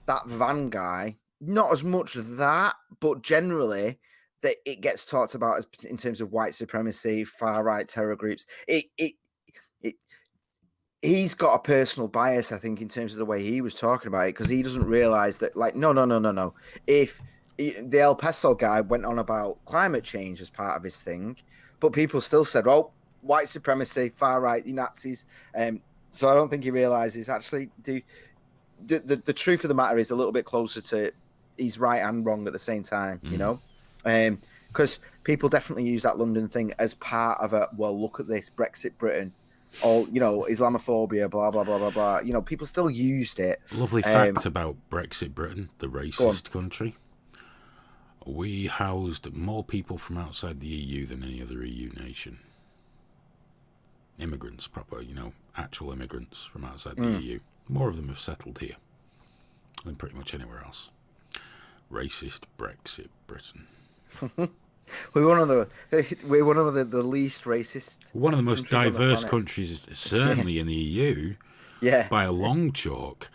that Van guy, not as much of that, but generally that it gets talked about as in terms of white supremacy, far right terror groups. It he's got a personal bias, I think, in terms of the way he was talking about it, because he doesn't realize that, like, no. If the El Paso guy went on about climate change as part of his thing, but people still said, oh, white supremacy, far right, you Nazis. So I don't think he realizes actually the truth of the matter is a little bit closer to he's right and wrong at the same time, you know? Because people definitely use that London thing as part of a, well, look at this, Brexit Britain. Or, you know, Islamophobia, blah, blah, blah, blah, blah. You know, people still used it. Lovely fact about Brexit Britain, the racist country. We housed more people from outside the EU than any other EU nation. Immigrants, proper, you know, actual immigrants from outside the EU. More of them have settled here than pretty much anywhere else. Racist Brexit Britain. We're one of the least racist. One of the most diverse countries, certainly in the EU. Yeah, by a long chalk.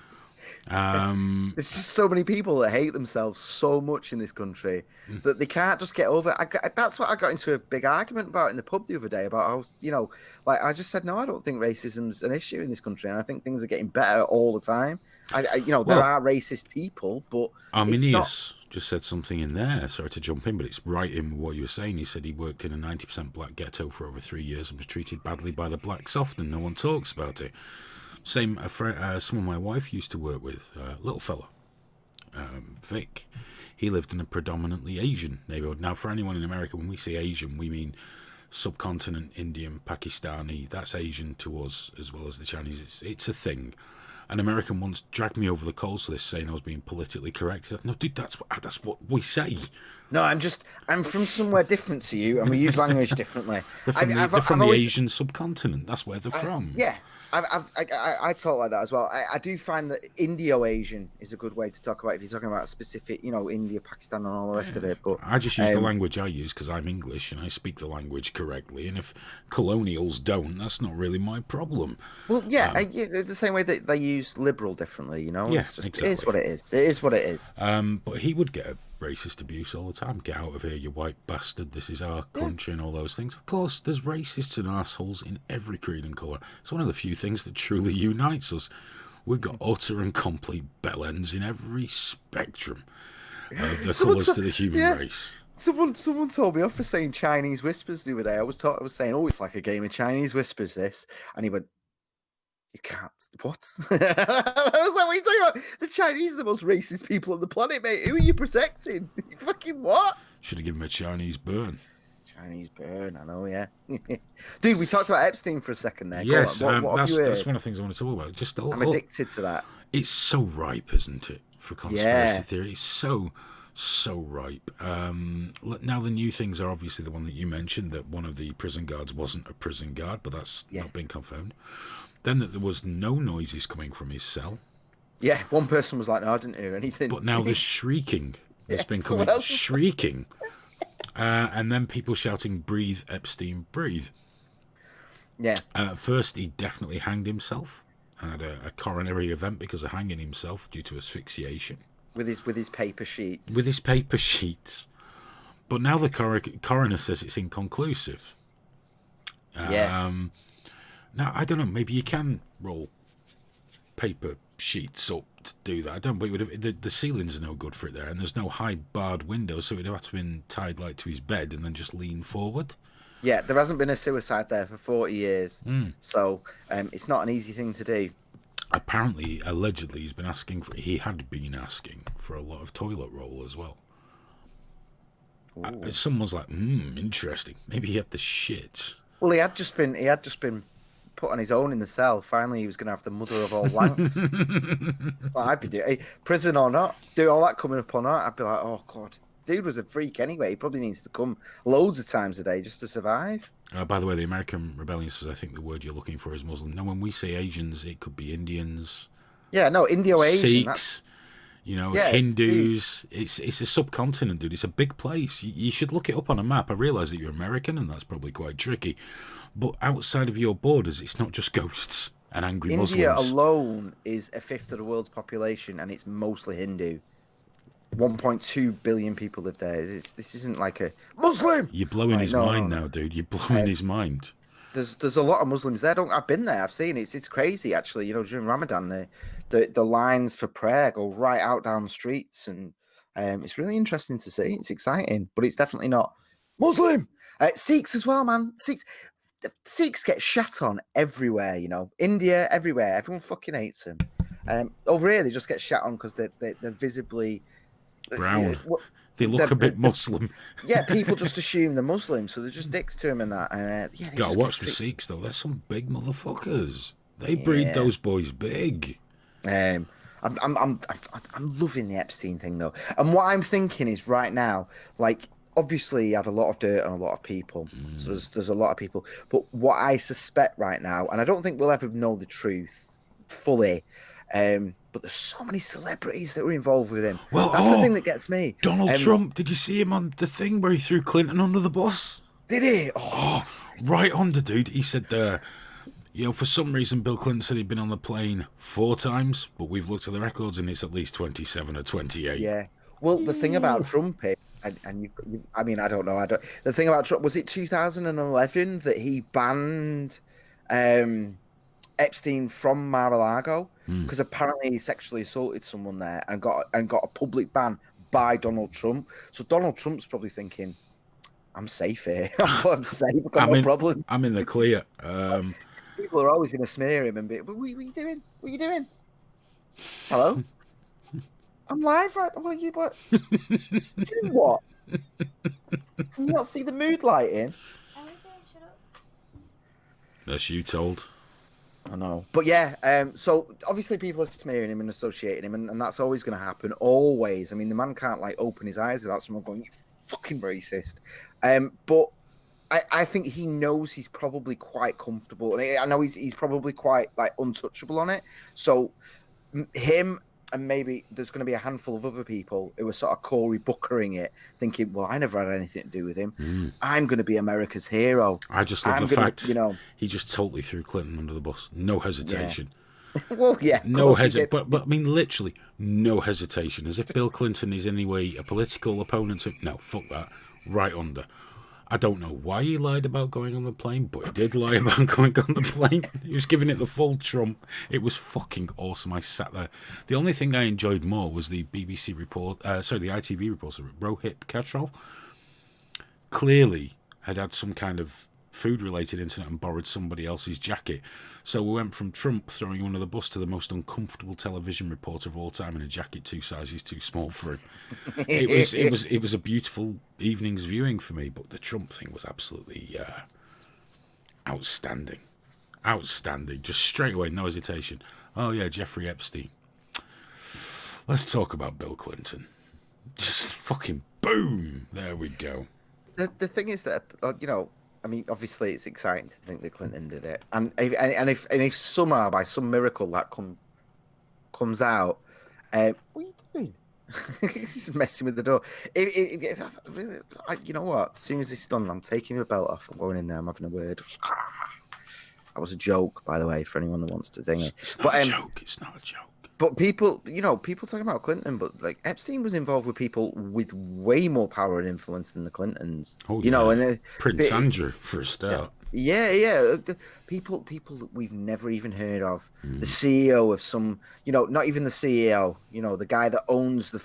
There's just so many people that hate themselves so much in this country that they can't just get over it. That's what I got into a big argument about in the pub the other day about how, you know, like I just said, no, I don't think racism's an issue in this country, and I think things are getting better all the time. You know, there are racist people, but Arminius just said something in there. Sorry to jump in, but it's right in what you were saying. He said he worked in a 90% black ghetto for over 3 years and was treated badly by the blacks often. No one talks about it. Same, someone my wife used to work with, little fella, Vic. He lived in a predominantly Asian neighborhood. Now, for anyone in America, when we say Asian, we mean subcontinent, Indian, Pakistani. That's Asian to us as well as the Chinese. It's a thing. An American once dragged me over the coals for this, saying I was being politically correct. He said, no, dude, that's what we say. No, I'm from somewhere different to you, and we use language differently. They're from the Asian subcontinent. That's where they're from. Yeah. I talk like that as well. I do find that Indo-Asian is a good way to talk about it if you're talking about a specific, you know, India, Pakistan, and all the rest of it. But I just use the language I use because I'm English and I speak the language correctly. And if colonials don't, that's not really my problem. Well, yeah, the same way that they use liberal differently, you know. Yeah, exactly. It is what it is. It is what it is. But he would get racist abuse all the time. Get out of here, you white bastard. This is our country and all those things. Of course, there's racists and assholes in every creed and colour. It's one of the few things that truly unites us. We've got utter and complete bellends in every spectrum of the colours to the human race. Someone told me off for saying Chinese whispers the other day. I was saying, oh, it's like a game of Chinese whispers, this. And he went, you can't. What? I was like, what are you talking about? The Chinese are the most racist people on the planet, mate. Who are you protecting? You fucking what? Should have given him a Chinese burn. Chinese burn, I know, yeah. Dude, we talked about Epstein for a second there. Yes, what have you heard? That's one of the things I want to talk about. I'm addicted to that. It's so ripe, isn't it, for conspiracy theory? It's so ripe. Now the new things are obviously the one that you mentioned, that one of the prison guards wasn't a prison guard, but that's not been confirmed. Then that there was no noises coming from his cell. Yeah, one person was like, no, I didn't hear anything. But now there's shrieking. There's been coming shrieking. And then people shouting, breathe, Epstein, breathe. Yeah. At first, he definitely hanged himself and had a coronary event because of hanging himself due to asphyxiation. With his paper sheets. With his paper sheets. But now the coroner says it's inconclusive. Now, I don't know, maybe you can roll paper sheets up to do that. I don't, but the ceilings are no good for it there, and there's no high barred window, so it would have to been tied like to his bed and then just lean forward. Yeah, there hasn't been a suicide there for 40 years, so it's not an easy thing to do. Apparently, allegedly, he had been asking for a lot of toilet roll as well. Someone's like, interesting. Maybe he had the shit. Well, he had just been put on his own in the cell. Finally, he was going to have the mother of all wanks. Well, I'd be doing prison or not, do all that coming up or not. I'd be like, oh god, dude was a freak anyway. He probably needs to come loads of times a day just to survive. By the way, the American Rebellion says I think the word you're looking for is Muslim. No, when we say Asians, it could be Indians. Yeah, no, Indo-Asian. Sikhs. You know, Yeah, dude. Hindus. It's a subcontinent, dude. It's a big place. You should look it up on a map. I realise that you're American, and that's probably quite tricky. But outside of your borders, it's not just ghosts and angry India Muslims. alone is a fifth of the world's population, and it's mostly Hindu. 1.2 billion people live there. This isn't like a Muslim. You're blowing Like, his no, mind no, now, dude. You're blowing no. his mind. There's a lot of Muslims there. Don't I've been there. I've seen it. It's crazy actually. You know, during Ramadan, the lines for prayer go right out down the streets, and it's really interesting to see. It's exciting, but it's definitely not Muslim. Sikhs as well, man. Sikhs get shat on everywhere. You know, India, everywhere. Everyone fucking hates them. Over here, they just get shat on because they're visibly Brown. what- They look a bit Muslim. yeah, people just assume they're Muslim, so they're just dicks to him and that. And yeah, they Gotta just watch get the sick. Sikhs, though. They're some big motherfuckers. They breed Yeah. those boys big. Um, I'm loving the Epstein thing though, and what I'm thinking is right now, like obviously he had a lot of dirt on a lot of people, so there's a lot of people. But what I suspect right now, and I don't think we'll ever know the truth fully, but there's so many celebrities that were involved with him. Well, That's the thing that gets me. Donald Trump, did you see him on the thing where he threw Clinton under the bus? Did he? Right under, dude. He said, for some reason, Bill Clinton said he'd been on the plane 4 times, but we've looked at the records and it's at least 27 or 28. Yeah. Well, the thing about Trump is, and I mean, I don't know. The thing about Trump was it 2011 that he banned Epstein from Mar-a-Lago because apparently he sexually assaulted someone there and got a public ban by Donald Trump. So Donald Trump's probably thinking, "I'm safe here. I'm safe. I've got no problem." I'm in the clear. People are always going to smear him and be, "What are you doing? What are you doing? Hello." I'm live, right? What? Doing what? Can you not see the mood lighting? That's you told. I know. But yeah, so obviously people are smearing him and associating him, and that's always going to happen. Always. I mean, the man can't like open his eyes without someone going, "You fucking racist." But I think he knows he's probably quite comfortable, and I know he's probably quite like untouchable on it. So him. And maybe there's going to be a handful of other people who are sort of Cory Bookering it, thinking, "Well, I never had anything to do with him. I'm going to be America's hero." I just love the fact, he just totally threw Clinton under the bus. No hesitation. Yeah. Well, yeah. No hesitation. But I mean, literally, no hesitation. As if Bill Clinton is in any way a political opponent. No, fuck that. Right under. I don't know why he lied about going on the plane, but he did lie about going on the plane. He was giving it the full Trump. It was fucking awesome. I sat there. The only thing I enjoyed more was the BBC report, the ITV reporter, Rohit Katrol, clearly had some kind of food-related incident and borrowed somebody else's jacket. So we went from Trump throwing him under the bus to the most uncomfortable television reporter of all time in a jacket 2 sizes too small for him. It was a beautiful evening's viewing for me, but the Trump thing was absolutely outstanding. Outstanding. Just straight away, no hesitation. Oh yeah, Jeffrey Epstein. Let's talk about Bill Clinton. Just fucking boom. There we go. The thing is that I mean, obviously, it's exciting to think that Clinton did it, and if somehow by some miracle that comes out, what are you doing? He's just messing with the door. You know what? As soon as it's done, I'm taking my belt off. I'm going in there. I'm having a word. That was a joke, by the way, for anyone that wants to think it. It's not a joke. It's not a joke. But people talking about Clinton, but like Epstein was involved with people with way more power and influence than the Clintons. Oh, and Prince Andrew for a start. Yeah. People that we've never even heard of. The CEO of some, not even the CEO. The guy that owns the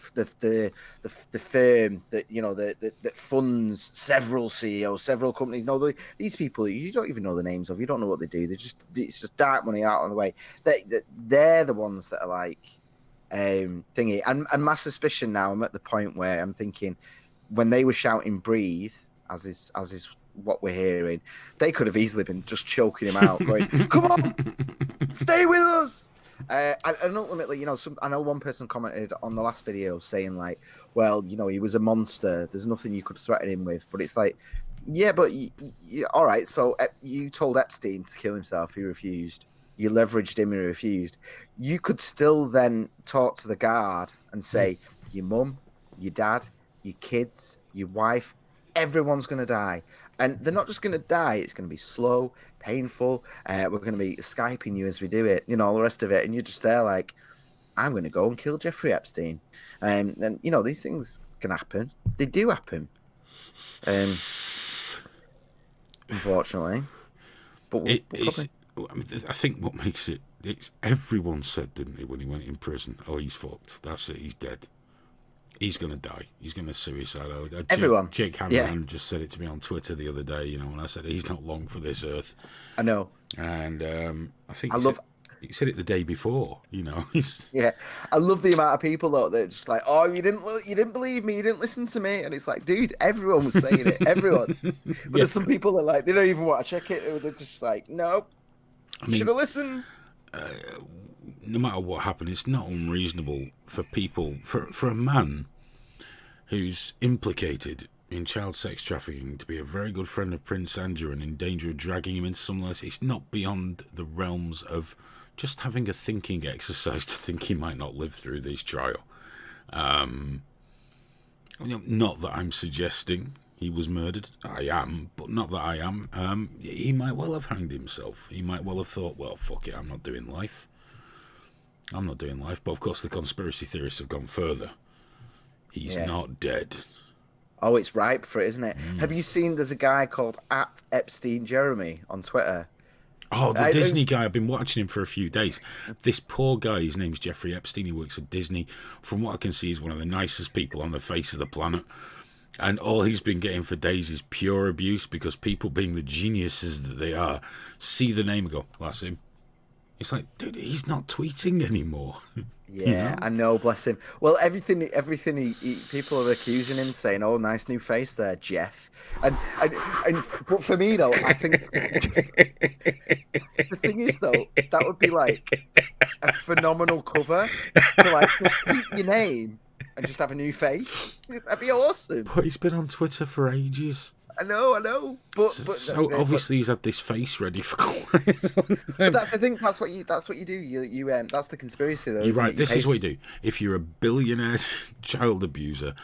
firm that funds several CEOs, several companies. No, these people you don't even know the names of. You don't know what they do. It's just dark money out on the way. They're the ones that are like thingy. And my suspicion now, I'm at the point where I'm thinking when they were shouting "breathe," as is what we're hearing, they could have easily been just choking him out, going, "Come on, stay with us." And ultimately, I know one person commented on the last video saying like, "Well, he was a monster. There's nothing you could threaten him with." But it's like, yeah, but all right. So you told Epstein to kill himself. He refused. you leveraged him and he refused. You could still then talk to the guard and say, your mum, your dad, your kids, your wife, everyone's going to die. And they're not just going to die, it's going to be slow, painful. We're going to be Skyping you as we do it, all the rest of it. And you're just there like, I'm going to go and kill Jeffrey Epstein. And these things can happen. They do happen. Unfortunately. But I think what makes it's everyone said, didn't they, when he went in prison, oh, he's fucked. That's it, he's dead. He's going to die. He's going to suicide. Everyone. Jake Hanrahan just said it to me on Twitter the other day, when I said he's not long for this earth. I know. And I think he said it the day before, Yeah. I love the amount of people, though, that just like, oh, you didn't believe me, you didn't listen to me. And it's like, dude, everyone was saying it. Everyone. But there's some people that like, they don't even want to check it. They're just like, no, should have listened. No matter what happened, it's not unreasonable for people, for a man who's implicated in child sex trafficking to be a very good friend of Prince Andrew and in danger of dragging him into some less. It's not beyond the realms of just having a thinking exercise to think he might not live through this trial. Not that I'm suggesting he was murdered. I am, but not that I am. He might well have hanged himself. He might well have thought, well, fuck it, I'm not doing life. But of course the conspiracy theorists have gone further. He's not dead. Oh, it's ripe for it, isn't it? Have you seen there's a guy called @EpsteinJeremy on Twitter? Oh, the Disney guy. I've been watching him for a few days. This poor guy, his name's Jeffrey Epstein. He works for Disney. From what I can see, he's one of the nicest people on the face of the planet. And all he's been getting for days is pure abuse because people, being the geniuses that they are, see the name and go, that's him. It's like, dude, he's not tweeting anymore. Yeah, I know, bless him. Well, everything he people are accusing him, saying, "Oh, nice new face there, Jeff." And but for me though, I think the thing is though, that would be like a phenomenal cover to like just keep your name and just have a new face. That'd be awesome. But he's been on Twitter for ages. I know. But so obviously he's had this face ready for quite. But that's the thing. That's what you do. You that's the conspiracy though. You're right. This is what you do. If you're a billionaire child abuser,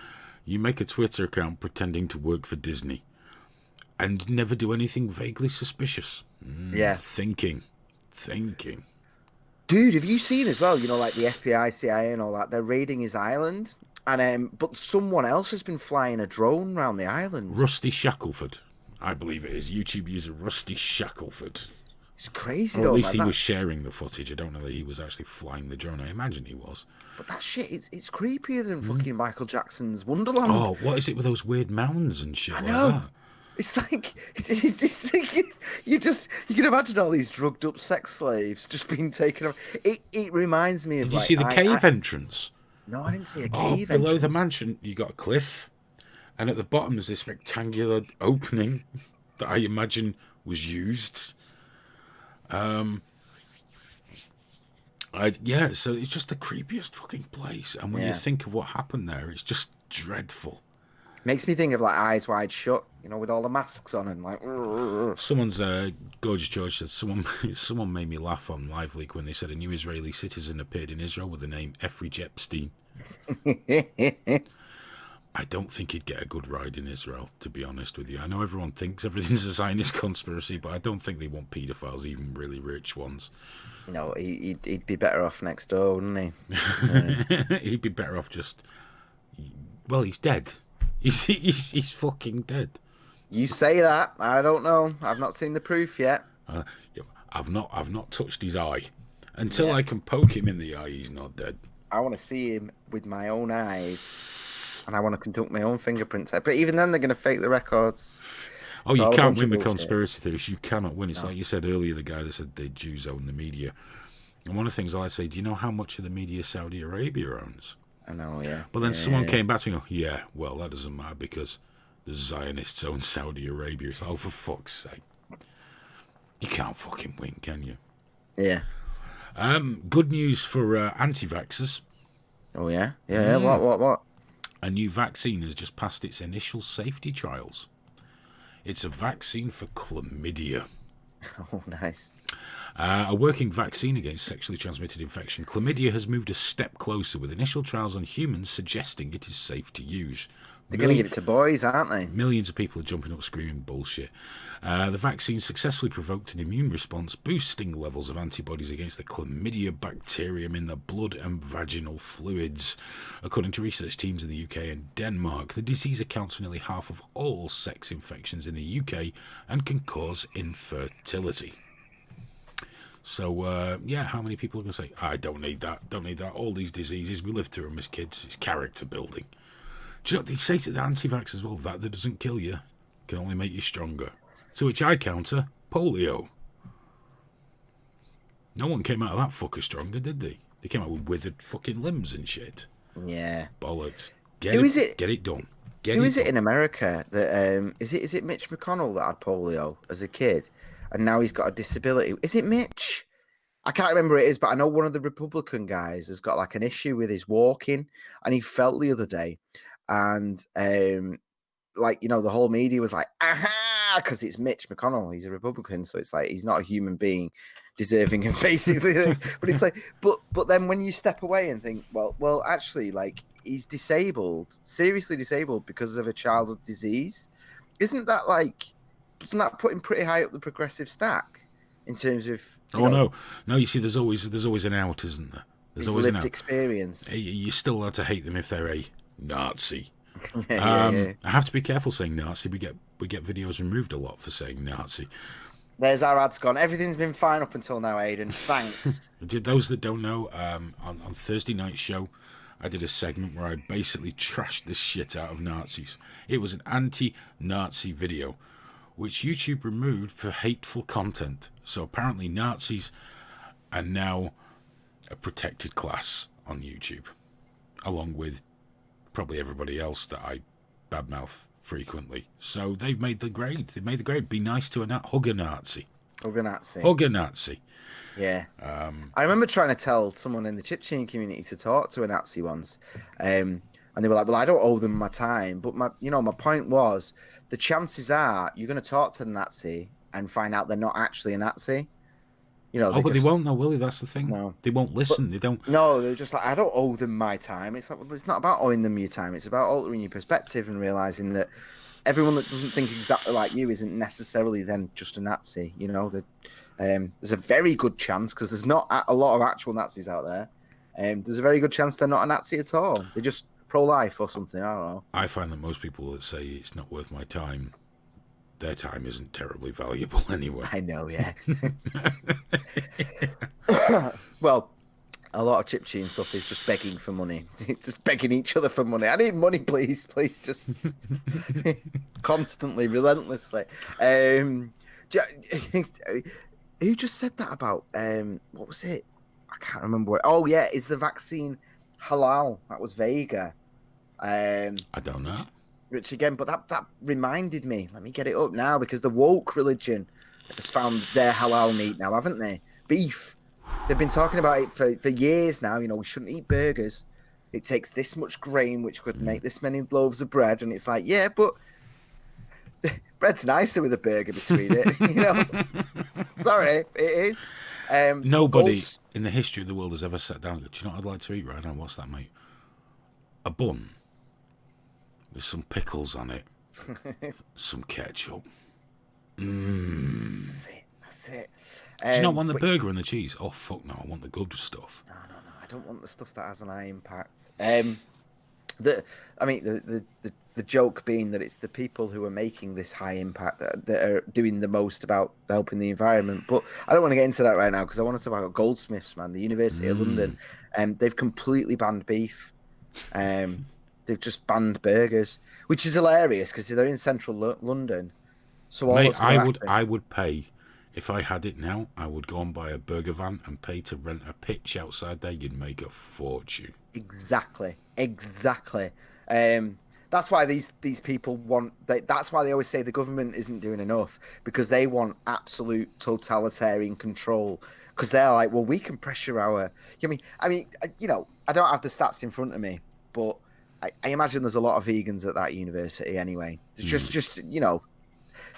you make a Twitter account pretending to work for Disney, and never do anything vaguely suspicious. Thinking. Dude, have you seen as well? Like the FBI, CIA, and all that. They're raiding his island. And but someone else has been flying a drone around the island. Rusty Shackelford, I believe it is. YouTube user Rusty Shackelford. It's crazy, or at least he was sharing the footage. I don't know that he was actually flying the drone. I imagine he was. But that shit, it's creepier than fucking Michael Jackson's Wonderland. Oh, what is it with those weird mounds and shit? I know. Like that? It's like you can imagine all these drugged up sex slaves just being taken off. It reminds me of. Did you see the cave entrance? No, I didn't see a cave entrance. Below the mansion, you got a cliff, and at the bottom there's this rectangular opening that I imagine was used. So it's just the creepiest fucking place. And when you think of what happened there, it's just dreadful. Makes me think of like Eyes Wide Shut, with all the masks on and like. Someone's Gorgeous George said someone made me laugh on LiveLeak when they said a new Israeli citizen appeared in Israel with the name Efrij Epstein. I don't think he'd get a good ride in Israel, to be honest with you. I know everyone thinks everything's a Zionist conspiracy, but I don't think they want paedophiles, even really rich ones. No, he'd be better off next door, wouldn't he? He'd be better off just. Well, he's dead. He's fucking dead. You say that. I don't know. I've not seen the proof yet. I've not touched his eye. Until I can poke him in the eye, he's not dead. I want to see him with my own eyes, and I want to conduct my own fingerprints. But even then, they're going to fake the records. Oh, you can't win the conspiracy theories. You cannot win. It's like you said earlier, the guy that said the Jews own the media. And one of the things I say, do you know how much of the media Saudi Arabia owns? I know, yeah. But then someone came back to me and go, well, that doesn't matter because the Zionists own Saudi Arabia. It's like, for fuck's sake. You can't fucking win, can you? Yeah. Good news for anti-vaxxers. Oh, yeah? Yeah, what? A new vaccine has just passed its initial safety trials. It's a vaccine for chlamydia. Oh, nice. A working vaccine against sexually transmitted infection, chlamydia has moved a step closer, with initial trials on humans suggesting it is safe to use. They're going to give it to boys, aren't they? Millions of people are jumping up screaming bullshit. The vaccine successfully provoked an immune response, boosting levels of antibodies against the chlamydia bacterium in the blood and vaginal fluids. According to research teams in the UK and Denmark, the disease accounts for nearly half of all sex infections in the UK and can cause infertility. So, how many people are going to say, I don't need that, don't need that. All these diseases, we live through them as kids. It's character building. Do you know what they say to the anti-vax as well? That doesn't kill you, can only make you stronger. To which I counter, polio. No one came out of that fucker stronger, did they? They came out with withered fucking limbs and shit. Yeah. Bollocks. Get it done. Who is it in America that is it Mitch McConnell that had polio as a kid, and now he's got a disability? Is it Mitch? I can't remember who it is, but I know one of the Republican guys has got like an issue with his walking, and he felt the other day, and like, you know, the whole media was like, aha, because it's Mitch McConnell, he's a Republican, so it's like he's not a human being deserving of basically, but it's like, but then when you step away and think, well, actually, like, he's disabled, seriously disabled because of a childhood disease, isn't that put him pretty high up the progressive stack in terms of? No. You see, there's always an out, isn't there? There's always lived an out. Experience. You're still allowed to hate them if they're a Nazi. Yeah. I have to be careful saying Nazi. We get videos removed a lot for saying Nazi. There's our ads gone. Everything's been fine up until now, Aidan. Thanks. Those that don't know, on Thursday night show, I did a segment where I basically trashed the shit out of Nazis. It was an anti-Nazi video, which YouTube removed for hateful content. So apparently Nazis are now a protected class on YouTube, along with probably everybody else that I badmouth frequently. So they've made the grade. Be nice to hug a Nazi. Hug a Nazi. Hug a Nazi. Yeah. I remember trying to tell someone in the Chipchin community to talk to a Nazi once. And they were like, well, I don't owe them my time. But my point was, the chances are you're going to talk to the Nazi and find out they're not actually a Nazi. You know, but they won't know, will they? That's the thing. No. They won't listen. They don't. No, they're just like, I don't owe them my time. It's like, well, it's not about owing them your time. It's about altering your perspective and realizing that everyone that doesn't think exactly like you isn't necessarily then just a Nazi. You know, there's a very good chance, because there's not a lot of actual Nazis out there. There's a very good chance they're not a Nazi at all. They're just pro-life or something. I don't know. I find that most people that say it's not worth my time, their time isn't terribly valuable anyway. I know, yeah. Well, a lot of Chipchin stuff is just begging for money. Just begging each other for money. I need money, please. Please, just constantly, relentlessly. Who just said that about, what was it? I can't remember what. Oh, yeah, is the vaccine halal? That was Vega. I don't know. Which again, but that reminded me. Let me get it up now, because the woke religion has found their halal meat now, haven't they? Beef. They've been talking about it for years now. You know, we shouldn't eat burgers. It takes this much grain, which could make this many loaves of bread. And it's like, yeah, but bread's nicer with a burger between it. You know, sorry, it is. Nobody in the history of the world has ever sat down and said, do you know what I'd like to eat right now? What's that, mate? A bun with some pickles on it, some ketchup. That's it. Do you not want the burger and the cheese? Oh, fuck no, I want the good stuff. No. I don't want the stuff that has an high impact. The joke being that it's the people who are making this high impact that are doing the most about helping the environment. But I don't want to get into that right now, because I want to talk about Goldsmiths, man, the University of London. They've completely banned beef. They've just banned burgers, which is hilarious because they're in central London. So mate, I would pay. If I had it now, I would go and buy a burger van and pay to rent a pitch outside there. You'd make a fortune. Exactly. That's why these people want. That's why they always say the government isn't doing enough, because they want absolute totalitarian control. Because they're like, well, we can pressure our. I mean, you know, I don't have the stats in front of me, but I imagine there's a lot of vegans at that university anyway. It's just you know.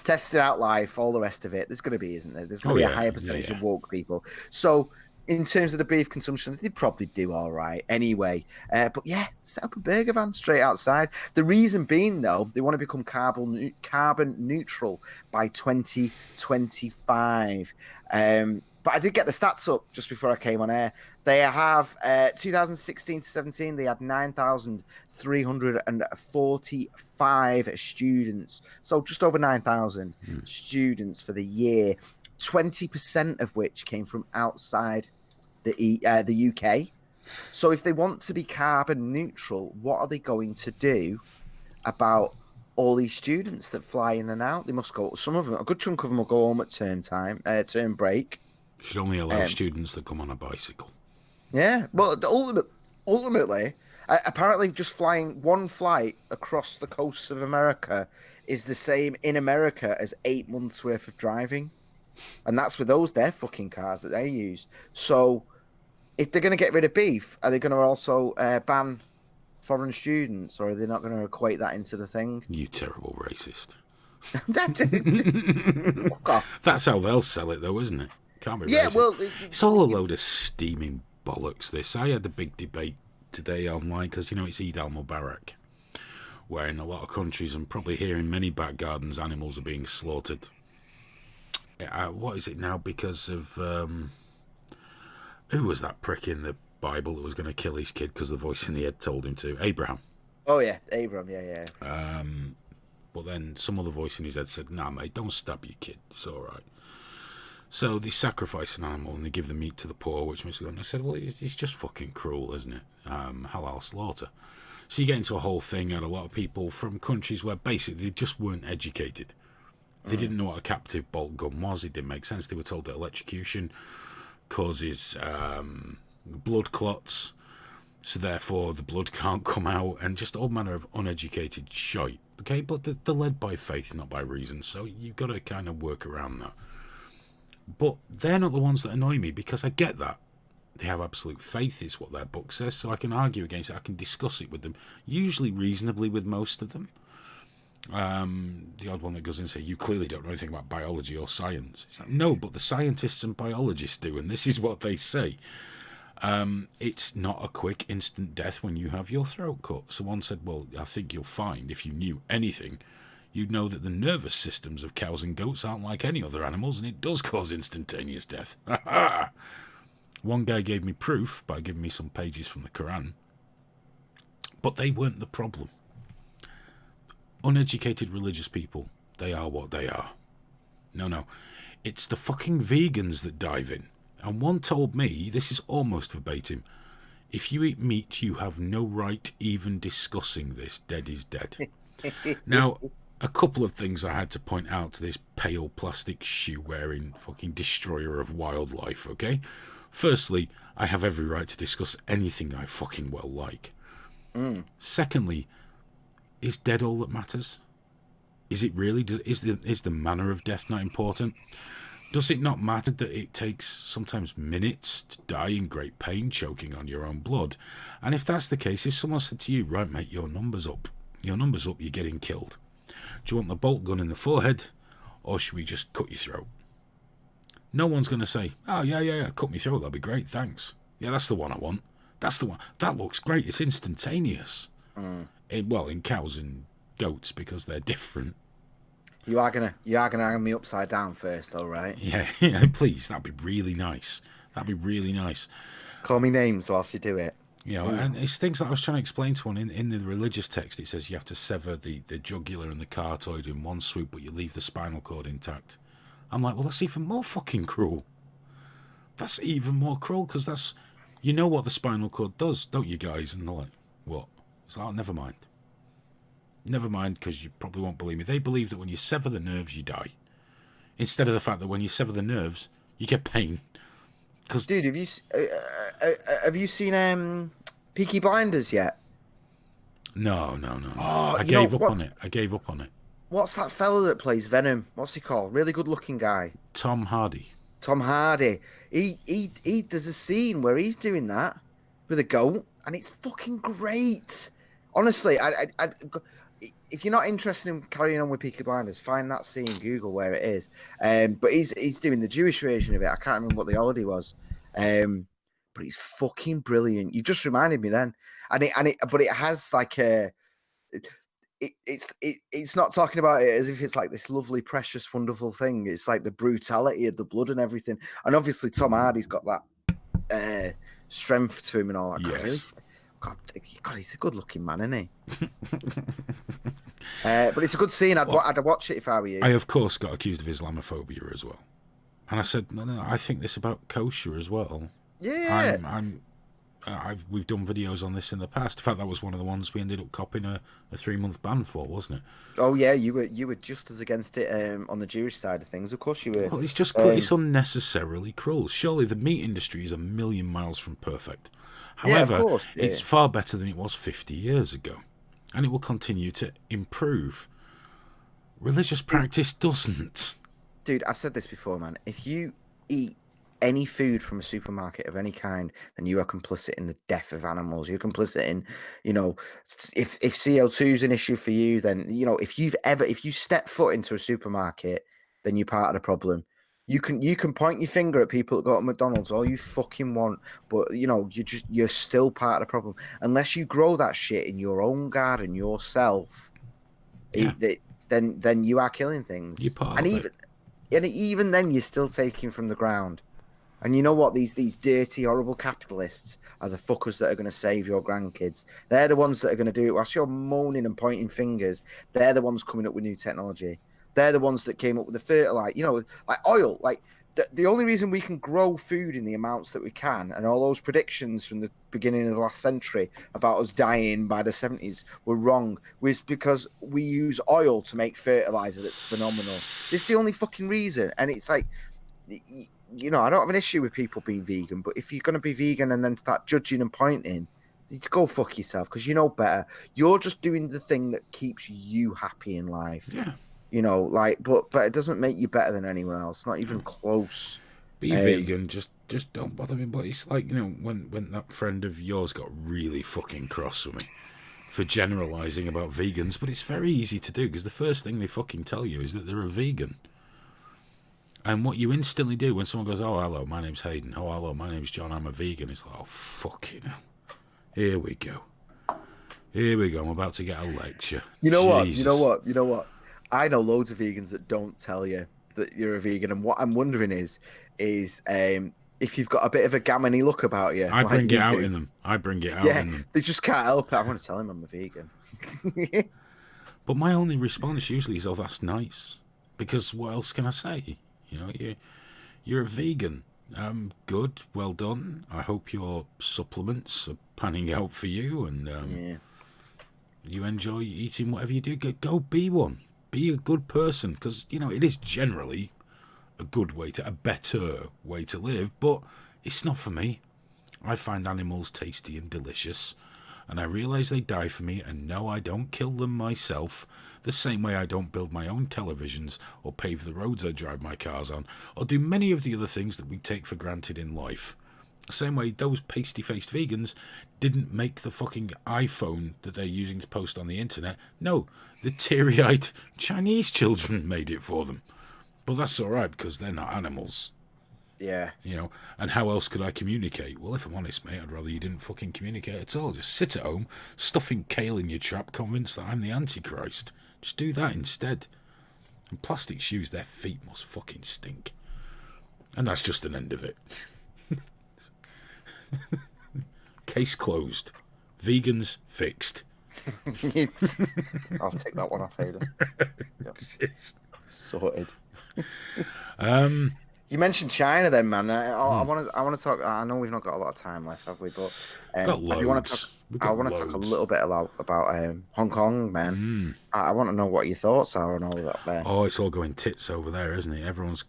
testing out life, all the rest of it. There's going to be, isn't there? There's going to be a higher percentage of woke people. So in terms of the beef consumption, they probably do all right anyway. But yeah, set up a burger van straight outside. The reason being, though, they want to become carbon neutral by 2025. But I did get the stats up just before I came on air. They have 2016 to 17, they had 9,345 students. So just over 9,000 students for the year, 20% of which came from outside the UK. So if they want to be carbon neutral, what are they going to do about all these students that fly in and out? They must go, some of them, a good chunk of them will go home at term break. Should only allow students that come on a bicycle. Yeah, well, ultimately, apparently just flying one flight across the coasts of America is the same in America as 8 months worth of driving. And that's with their fucking cars that they use. So if they're going to get rid of beef, are they going to also ban foreign students, or are they not going to equate that into the thing? You terrible racist. Fuck off. That's how they'll sell it, though, isn't it? Can't be Yeah, racist. well... It's all a load of steaming bollocks, this. I had a big debate today online, because, it's Eid al-Mubarak, where in a lot of countries, and probably here in many back gardens, animals are being slaughtered. What is it now? Because of... who was that prick in the Bible that was going to kill his kid because the voice in the head told him to? Abraham. Oh, yeah, Abraham, yeah. But then some other voice in his head said, nah, mate, don't stab your kid. It's all right. So they sacrifice an animal and they give the meat to the poor, which makes it go. And I said, well, it's just fucking cruel, isn't it? Halal slaughter. So you get into a whole thing, and a lot of people from countries where basically they just weren't educated. They didn't know what a captive bolt gun was. It didn't make sense. They were told that electrocution causes blood clots, so therefore the blood can't come out, and just all manner of uneducated shite. Okay, but they're led by faith, not by reason, so you've got to kind of work around that. But they're not the ones that annoy me, because I get that. They have absolute faith, is what their book says, so I can argue against it. I can discuss it with them, usually reasonably with most of them. The odd one that goes in and says, you clearly don't know anything about biology or science. It's like, no, but the scientists and biologists do, and this is what they say. It's not a quick instant death when you have your throat cut. So one said, well, I think you'll find, if you knew anything, you'd know that the nervous systems of cows and goats aren't like any other animals, and it does cause instantaneous death. One guy gave me proof by giving me some pages from the Quran. But they weren't the problem. Uneducated religious people, they are what they are. No. It's the fucking vegans that dive in. And one told me, this is almost verbatim, if you eat meat, you have no right even discussing this. Dead is dead. Now, a couple of things I had to point out to this pale plastic shoe-wearing fucking destroyer of wildlife, okay? Firstly, I have every right to discuss anything I fucking well like. Secondly, is dead all that matters? Is it really? Is the manner of death not important? Does it not matter that it takes sometimes minutes to die in great pain, choking on your own blood? And if that's the case, if someone said to you, right, mate, your number's up, you're getting killed. Do you want the bolt gun in the forehead, or should we just cut your throat? No one's going to say, oh, yeah, cut me throat, that'll be great, thanks. Yeah, that's the one I want. That's the one. That looks great, it's instantaneous. In cows and goats, because they're different. You are gonna hang me upside down first, though, right? Yeah, please. That'd be really nice. Call me names whilst you do it. And it's things that I was trying to explain to one in the religious text. It says you have to sever the jugular and the carotid in one swoop, but you leave the spinal cord intact. I'm like, well, that's even more fucking cruel. That's even more cruel, because that's, you know what the spinal cord does, don't you guys? And they're like, what? It's like, oh, never mind. Never mind, because you probably won't believe me. They believe that when you sever the nerves, you die. Instead of the fact that when you sever the nerves, you get pain. Cause, dude, have you seen Peaky Blinders yet? No. Oh, I gave up on it. What's that fella that plays Venom? What's he called? Really good-looking guy. Tom Hardy. He there's a scene where he's doing that with a goat, and it's fucking great. Honestly, if you're not interested in carrying on with Peaky Blinders, find that scene, Google where it is. But he's doing the Jewish version of it. I can't remember what the holiday was. But he's fucking brilliant. You just reminded me then, but it has like a. It's not talking about it as if it's like this lovely, precious, wonderful thing. It's like the brutality of the blood and everything. And obviously, Tom Hardy's got that strength to him and all that. Yes. God, he's a good-looking man, isn't he? But it's a good scene. I'd watch it if I were you. I, of course, got accused of Islamophobia as well. And I said, no, I think this about kosher as well. Yeah. We've done videos on this in the past. In fact, that was one of the ones we ended up copping a 3-month ban for, wasn't it? Oh yeah, you were just as against it on the Jewish side of things. Of course you were. Well, it's just it's unnecessarily cruel. Surely the meat industry is a million miles from perfect. However, of course, it's far better than it was 50 years ago, and it will continue to improve. Religious practice doesn't. Dude, I've said this before, man. If you eat any food from a supermarket of any kind, then you are complicit in the death of animals. You're complicit in, if CO2 is an issue for you, then, if you step foot into a supermarket, then you're part of the problem. You can point your finger at people that go to McDonald's all you fucking want, but you're still part of the problem. Unless you grow that shit in your own garden yourself, then you are killing things. You're part and of even it. and even then you're still taking from the ground. And you know what? These dirty, horrible capitalists are the fuckers that are going to save your grandkids. They're the ones that are going to do it whilst you're moaning and pointing fingers. They're the ones coming up with new technology. They're the ones that came up with the fertilizer, like oil. Like the only reason we can grow food in the amounts that we can, and all those predictions from the beginning of the last century about us dying by the 70s were wrong, was because we use oil to make fertilizer that's phenomenal. This is the only fucking reason. And it's like, I don't have an issue with people being vegan, but if you're going to be vegan and then start judging and pointing, you need to go fuck yourself, because you know better. You're just doing the thing that keeps you happy in life. Yeah. But it doesn't make you better than anyone else. Not even close. Be vegan, just don't bother me. But it's like, when that friend of yours got really fucking cross with me for generalising about vegans, but it's very easy to do, because the first thing they fucking tell you is that they're a vegan. And what you instantly do when someone goes, oh, hello, my name's Hayden. Oh, hello, my name's John, I'm a vegan. It's like, oh, fucking hell. Here we go. I'm about to get a lecture. You know Jesus. what? I know loads of vegans that don't tell you that you're a vegan. And what I'm wondering is if you've got a bit of a gammony look about you. I bring it out in them. They just can't help it. I want to tell him I'm a vegan. But my only response usually is, oh, that's nice. Because what else can I say? You're a vegan. Good, well done. I hope your supplements are panning out for you, and you enjoy eating whatever you do. Go be one. Be a good person, because it is generally a better way to live. But it's not for me. I find animals tasty and delicious, and I realise they die for me. And no, I don't kill them myself. The same way I don't build my own televisions or pave the roads I drive my cars on, or do many of the other things that we take for granted in life. The same way those pasty-faced vegans didn't make the fucking iPhone that they're using to post on the internet. No, the teary-eyed Chinese children made it for them. But that's all right, because they're not animals. Yeah. And how else could I communicate? Well, if I'm honest, mate, I'd rather you didn't fucking communicate at all. Just sit at home, stuffing kale in your trap, convinced that I'm the Antichrist. Just do that instead. And plastic shoes, their feet must fucking stink. And that's just an end of it. Case closed. Vegans fixed. I'll take that one off, Hayden. Yep. Sorted. You mentioned China, then, man. I want to talk. I know we've not got a lot of time left, have we? But got loads. I want to talk a little bit about Hong Kong, man. I want to know what your thoughts are on all of that there. Oh, it's all going tits over there, isn't it? Everyone's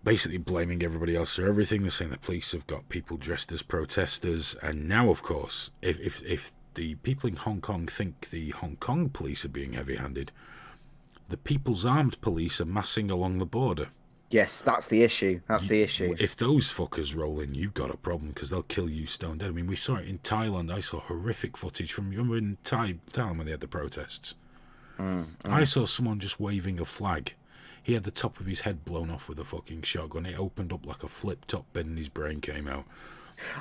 basically blaming everybody else for everything. They're saying the police have got people dressed as protesters, and now, of course, if the people in Hong Kong think the Hong Kong police are being heavy-handed, the People's Armed Police are massing along the border. Yes, that's the issue. That's the issue. If those fuckers roll in, you've got a problem because they'll kill you stone dead. I mean, we saw it in Thailand. I saw horrific footage from, remember in Thailand when they had the protests? I saw someone just waving a flag. He had the top of his head blown off with a fucking shotgun. It opened up like a flip-top bin and his brain came out.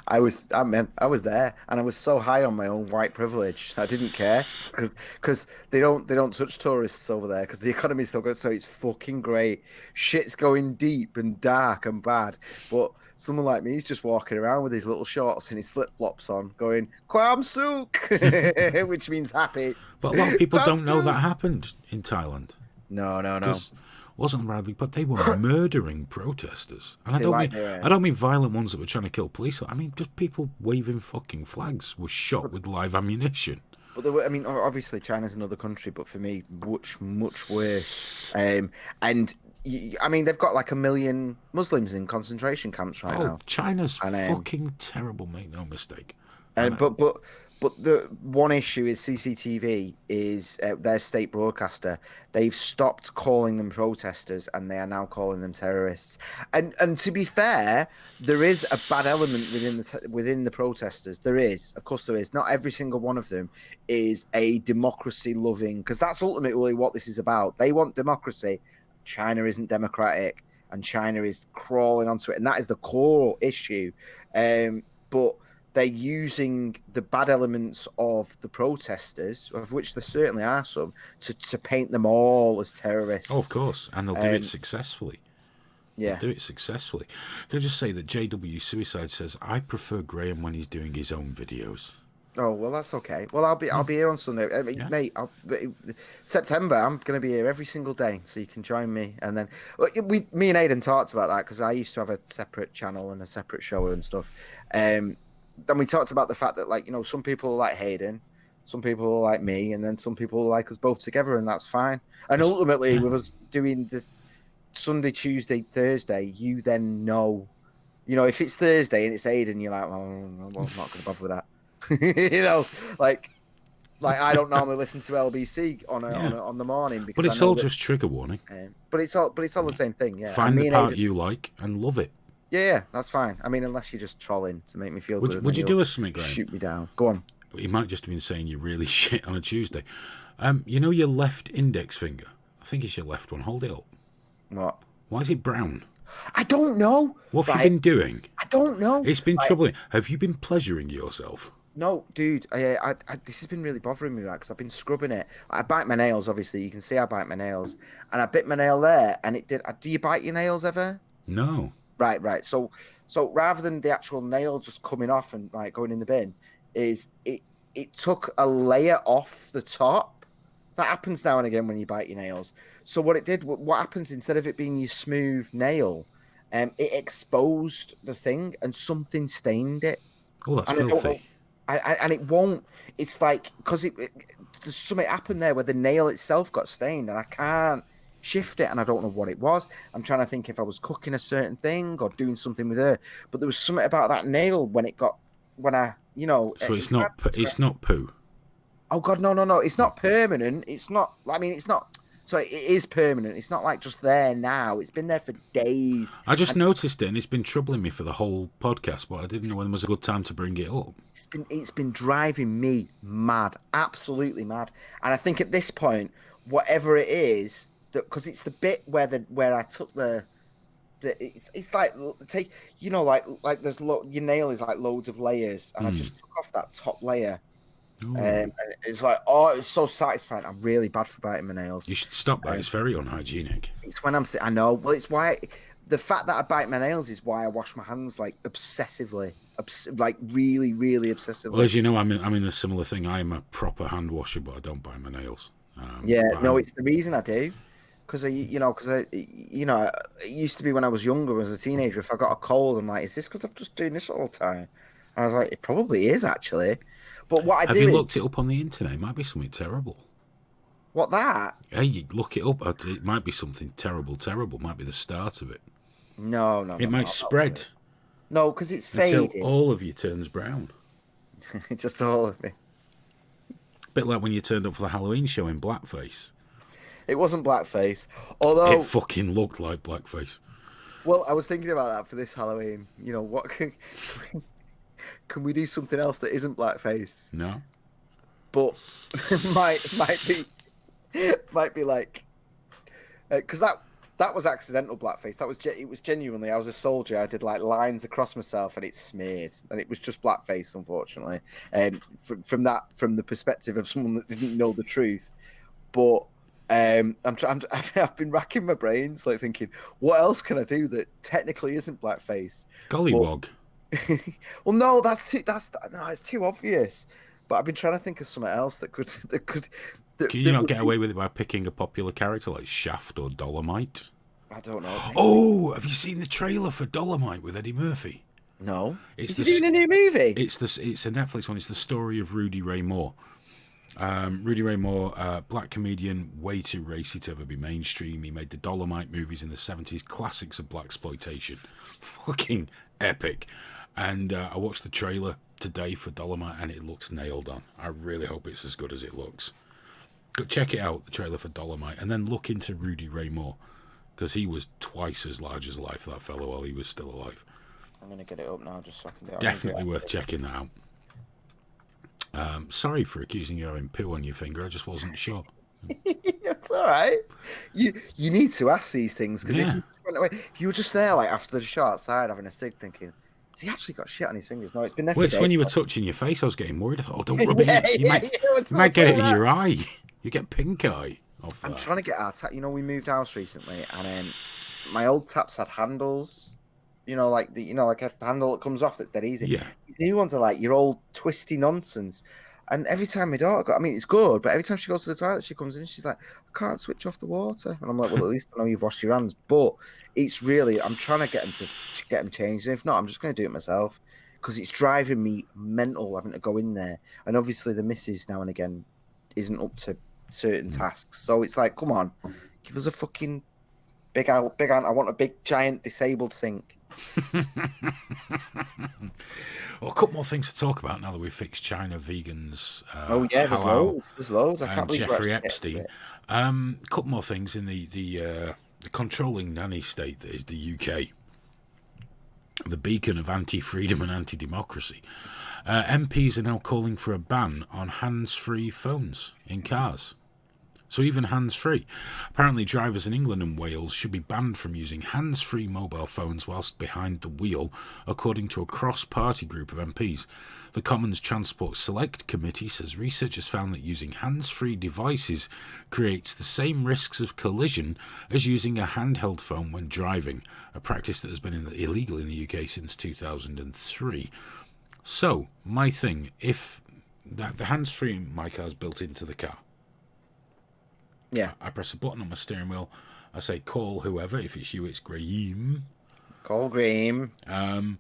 I was there, and I was so high on my own white privilege. I didn't care because they don't touch tourists over there because the economy's so good. So it's fucking great. Shit's going deep and dark and bad, but someone like me is just walking around with his little shorts and his flip flops on, going Kwam Suk, which means happy. But a lot of people Kwam don't know Suk. that happened in Thailand. No. 'Cause wasn't Bradley, but they were murdering protesters, and They I don't mean violent ones that were trying to kill police. I mean just people waving fucking flags were shot with live ammunition. But there were, I mean, obviously China's another country, but for me, much worse. And I mean, they've got like 1 million Muslims in concentration camps right now. China's And, fucking terrible, make no mistake. And but the one issue is CCTV is their state broadcaster. They've stopped calling them protesters, and they are now calling them terrorists. And to be fair, there is a bad element within the protesters. There is, of course, there is. Not every single one of them is a democracy-loving, because that's ultimately what this is about. They want democracy. China isn't democratic, and China is crawling onto it, and that is the core issue. But they're using the bad elements of the protesters, of which there certainly are some, to paint them all as terrorists. Oh, of course, and they'll do it successfully. Yeah. They'll do it successfully. Can I just say that JW Suicide says, I prefer Graham when he's doing his own videos. Oh well, that's okay. Well, I'll be here on Sunday, mate. September, I'm going to be here every single day, so you can join me. And then me and Aidan talked about that because I used to have a separate channel and a separate show and stuff. Then we talked about the fact that, like, you know, some people like Hayden, some people like me, and then some people like us both together, and that's fine. And ultimately, with us doing this Sunday, Tuesday, Thursday, you then know, you know, if it's Thursday and it's Aidan, you're like, oh, I'm not going to bother with that. You know, like I don't normally listen to LBC on the morning because But it's all just trigger warning. But it's all the same thing. Yeah, Find the part you like and love it. Yeah, that's fine. I mean, unless you're just trolling to make me feel good. Would you do a something, Graham? Shoot me down. Go on. He might just have been saying you're really shit on a Tuesday. You know your left index finger? I think it's your left one. Hold it up. What? Why is it brown? I don't know. What have you been doing? I don't know. It's been troubling. Have you been pleasuring yourself? No, dude. I this has been really bothering me, right? Because I've been scrubbing it. I bite my nails. Obviously, you can see I bite my nails, and I bit my nail there, and it did. Do you bite your nails ever? No. Right. So rather than the actual nail just coming off and like going in the bin, is it took a layer off the top. That happens now and again when you bite your nails. So what it did, what happens instead of it being your smooth nail, it exposed the thing and something stained it. Oh, that's filthy. And it won't. It's like because there's something happened there where the nail itself got stained, and I can't shift it, and I don't know what it was. I'm trying to think if I was cooking a certain thing or doing something with her, but there was something about that nail when I you know. So it's not poo. Oh God, no! It's not permanent. It's not. I mean, it's not. Sorry, it is permanent. It's not like just there now. It's been there for days. I just noticed it, and it's been troubling me for the whole podcast, but I didn't know when was a good time to bring it up. It's been driving me mad, absolutely mad. And I think at this point, whatever it is, because it's the bit where I took it's like take, you know, like there's your nail is like loads of layers, and I just took off that top layer. And it's like, oh, it's so satisfying. I'm really bad for biting my nails. You should stop that. It's very unhygienic. It's when I know. Well, it's why the fact that I bite my nails is why I wash my hands like obsessively, like really, really obsessively. Well, as you know, I'm in a similar thing. I am a proper hand washer, but I don't bite my nails. It's the reason I do. Because it used to be when I was younger, as a teenager, if I got a cold, I'm like, is this because I'm just doing this all the time? And I was like, it probably is, actually. But what Have you looked it up on the internet? It might be something terrible. What, that? Hey, you look it up. It might be something terrible. It might be the start of it. No. It might spread. No, because it's fading. Until all of you turns brown. Just all of me. Bit like when you turned up for the Halloween show in blackface. It wasn't blackface. Although it fucking looked like blackface. Well, I was thinking about that for this Halloween. You know, what can we do something else that isn't blackface, No. but might be like because that was accidental blackface. That was it was genuinely. I was a soldier. I did like lines across myself, and it smeared, and it was just blackface, unfortunately. And from the perspective of someone that didn't know the truth, but I've been racking my brains, like thinking, what else can I do that technically isn't blackface? Gollywog. Well, no, it's too obvious. But I've been trying to think of something else that could Can you not get away with it by picking a popular character like Shaft or Dolomite? I don't know. Oh, have you seen the trailer for Dolomite with Eddie Murphy? No. Is he doing a new movie? It's a Netflix one. It's the story of Rudy Ray Moore. Rudy Ray Moore, black comedian, way too racy to ever be mainstream. He made the Dolomite movies in the 70s, classics of blaxploitation. Fucking epic. And I watched the trailer today for Dolomite, and it looks nailed on. I really hope it's as good as it looks. But check it out, the trailer for Dolomite, and then look into Rudy Ray Moore, because he was twice as large as life, that fellow, while he was still alive. I'm going to get it up now just so I can do it. Definitely worth checking that out. Sorry for accusing you of having poo on your finger. I just wasn't sure. It's all right. You need to ask these things because Yeah. if you were just there like after the show outside having a cig thinking, has he actually got shit on his fingers? No, it's been there for Well, it's days. when you were touching your face, I was getting worried. I thought, oh, don't rub it in. You might it's not get it so in bad. your eye. You get pink eye off that. I'm trying to get our tap. You know, we moved house recently, and my old taps had handles. You know, like like a handle that comes off that's dead easy. Yeah. These new ones are like your old twisty nonsense. And every time my daughter, it's good, but every time she goes to the toilet, she comes in, she's like, I can't switch off the water. And I'm like, well, at least I know you've washed your hands. But it's really, I'm trying to get them changed. And if not, I'm just going to do it myself because it's driving me mental having to go in there. And obviously, the missus now and again isn't up to certain tasks. So it's like, come on, give us a fucking big out. I want a big, giant, disabled sink. Well, a couple more things to talk about now that we've fixed China vegans. Oh yeah, there's halal, loads. There's loads. I can't and believe we're Jeffrey actually getting to Epstein. it. A couple more things in the controlling nanny state that is the UK, the beacon of anti-freedom and anti-democracy. MPs are now calling for a ban on hands-free phones in cars. So even hands-free. Apparently drivers in England and Wales should be banned from using hands-free mobile phones whilst behind the wheel, according to a cross-party group of MPs. The Commons Transport Select Committee says researchers found that using hands-free devices creates the same risks of collision as using a handheld phone when driving, a practice that has been illegal in the UK since 2003. So, my thing, if the hands-free in my car is built into the car, Yeah. I press a button on my steering wheel. I say, call whoever. If it's you, it's Graham. Call Graham. And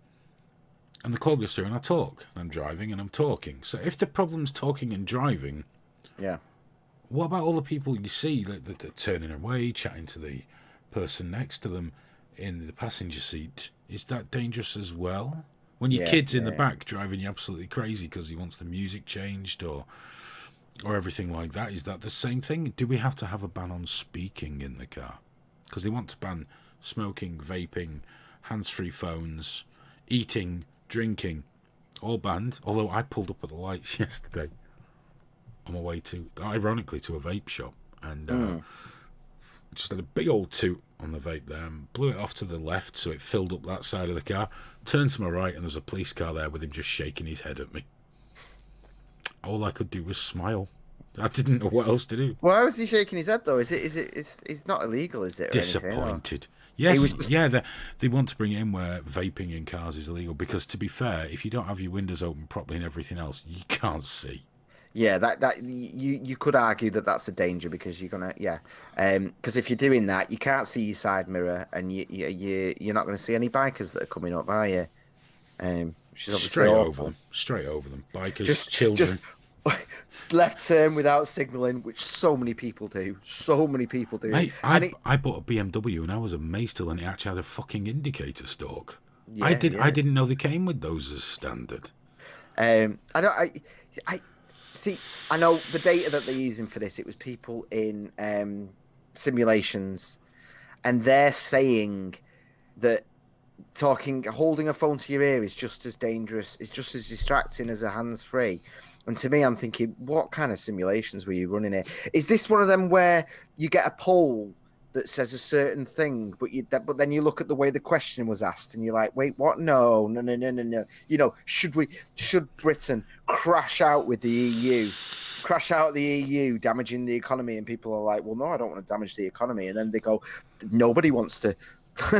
the call goes through and I talk. And I'm driving and I'm talking. So if the problem's talking and driving, Yeah. what about all the people you see that are turning away, chatting to the person next to them in the passenger seat? Is that dangerous as well? When your kid's in the back driving you absolutely crazy because he wants the music changed or everything like that, is that the same thing? Do we have to have a ban on speaking in the car? Because they want to ban smoking, vaping, hands-free phones, eating, drinking, all banned. Although I pulled up at the lights yesterday on my way ironically, to a vape shop, and just had a big old toot on the vape there and blew it off to the left so it filled up that side of the car. Turned to my right and there was a police car there with him just shaking his head at me. All I could do was smile. I didn't know what else to do. Why was he shaking his head though? It's not illegal, is it? Or anything, or- Disappointed. Yes, It was just- yeah, they want to bring it in where vaping in cars is illegal because, to be fair, if you don't have your windows open properly and everything else, you can't see. Yeah, that you could argue that that's a danger because you're gonna because if you're doing that, you can't see your side mirror and you're not going to see any bikers that are coming up, are you? Which is obviously Straight awful. over them. Bikers, Just children. left turn without signalling, which so many people do. So many people do. Mate, And I bought a BMW and I was amazed till it actually had a fucking indicator stalk. Yeah, I yeah. didn't know they came with those as standard. I see. I know the data that they're using for this. It was people in simulations, and they're saying that holding a phone to your ear is just as dangerous, it's just as distracting as a hands-free. And to me, I'm thinking, what kind of simulations were you running here? Is this one of them where you get a poll that says a certain thing, but then you look at the way the question was asked, and you're like, wait, what? No, no, no, no, no, no. You know, should Britain crash out with the EU? Crash out the EU, damaging the economy, and people are like, well, no, I don't want to damage the economy. And then they go, nobody wants to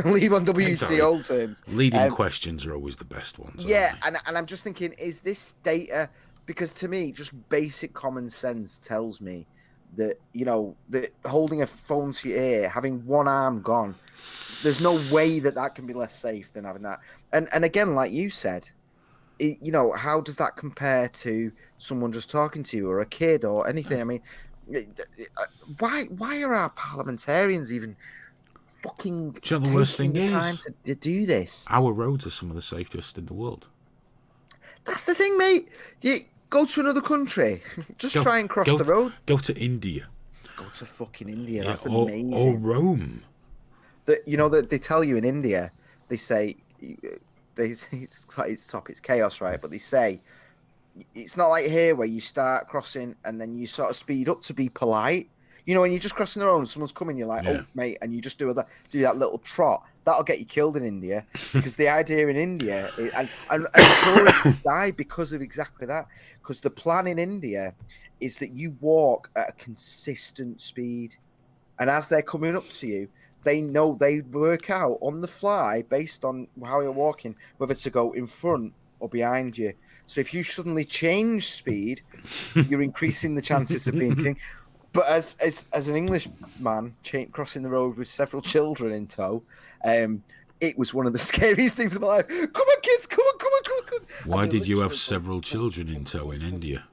leave on WCO terms. Leading questions are always the best ones. Yeah, and I'm just thinking, is this data? Because to me, just basic common sense tells me that, you know, that holding a phone to your ear, having one arm gone, there's no way that can be less safe than having that. And again, like you said, you know, how does that compare to someone just talking to you or a kid or anything? I mean, why are our parliamentarians even fucking do you know the worst thing taking the time is to do this? our roads are some of the safest in the world. That's the thing, mate. You go to another country, just try and cross the road. Go to India. Go to fucking India. Yeah, That's amazing. Or Rome. You know that they tell you in India, they say it's chaos, right? But they say it's not like here where you start crossing and then you sort of speed up to be polite. You know, when you're just crossing the road and someone's coming, you're like, Yeah. oh, mate, and you just do that little trot. That'll get you killed in India, because the idea in India and tourists die because of exactly that. Because the plan in India is that you walk at a consistent speed, and as they're coming up to you, they work out on the fly based on how you're walking whether to go in front or behind you. So if you suddenly change speed, you're increasing the chances of being king. But as an English man crossing the road with several children in tow, it was one of the scariest things of my life. Come on, kids! Come on! Why did you have several children in tow in India?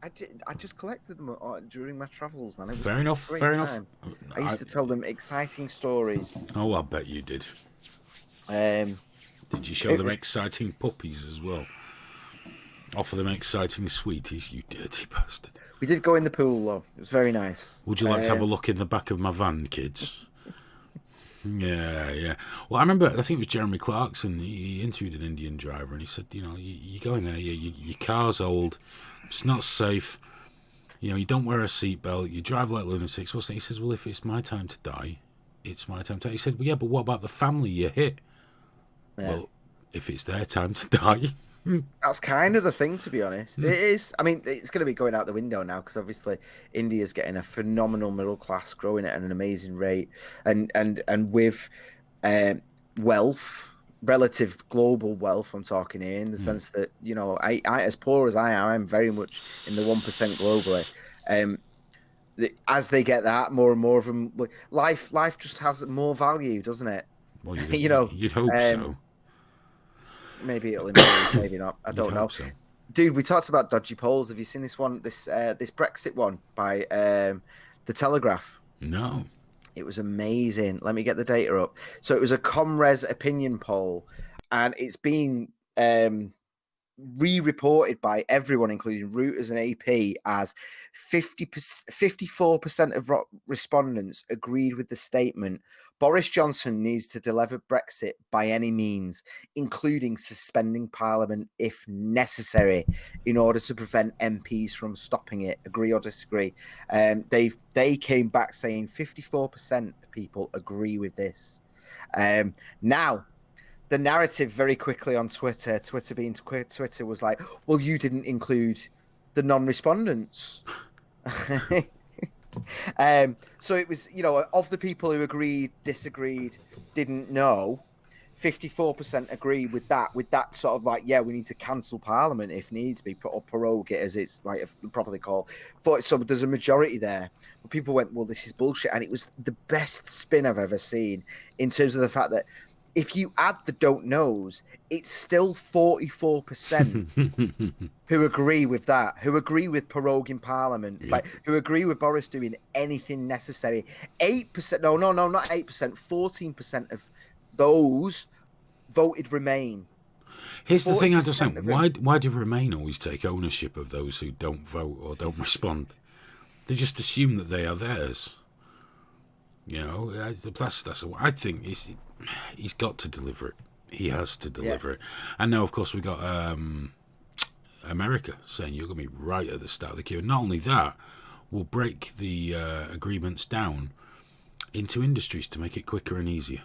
I just collected them during my travels, man. It was Fair enough. a great Fair time. enough. I used to tell them exciting stories. Oh, I bet you did. Did you show them exciting puppies as well? Offer them exciting sweeties, you dirty bastard. We did go in the pool, though. It was very nice. Would you like to have a look in the back of my van, kids? Yeah. Well, I remember, I think it was Jeremy Clarkson, he interviewed an Indian driver, and he said, you know, you go in there, your car's old, it's not safe, you know, you don't wear a seatbelt, you drive like lunatics. What's that? He says, well, if it's my time to die, it's my time to die. He said, well, yeah, but what about the family you hit? Yeah. Well, if it's their time to die... That's kind of the thing, to be honest. It is. I mean, it's going to be going out the window now, because obviously India's getting a phenomenal middle class, growing at an amazing rate, and with wealth, relative global wealth. I'm talking here in the sense that, you know, I as poor as I am, I'm very much in the 1% globally. As they get that, more and more of them, life just has more value, doesn't it? Well, you know, you'd hope so. Maybe it'll improve, maybe not. I don't know. So. Dude, we talked about dodgy polls. Have you seen this one? This Brexit one by the Telegraph. No. It was amazing. Let me get the data up. So it was a ComRes opinion poll, and it's been re-reported by everyone, including Reuters and AP, as 54% of respondents agreed with the statement: Boris Johnson needs to deliver Brexit by any means, including suspending Parliament if necessary, in order to prevent MPs from stopping it. Agree or disagree? They came back saying 54% of people agree with this. Now, the narrative very quickly on Twitter was like, well, you didn't include the non-respondents. So it was, you know, of the people who agreed, disagreed, didn't know, 54% agree with that sort of like, yeah, we need to cancel Parliament if needs be, or prorogue it, as it's like properly called. So there's a majority there. But people went, well, this is bullshit. And it was the best spin I've ever seen, in terms of the fact that if you add the don't knows, it's still 44% who agree with that, who agree with proroguing Parliament, like who agree with Boris doing anything necessary. 8%, no, not 8%, 14% of those voted Remain. Here's the thing I understand. Why do Remain always take ownership of those who don't vote or don't respond? They just assume that they are theirs. You know, that's. I think he's got to deliver it. He has to deliver it. And now, of course, we got America saying you're going to be right at the start of the queue. And not only that, we'll break the agreements down into industries to make it quicker and easier.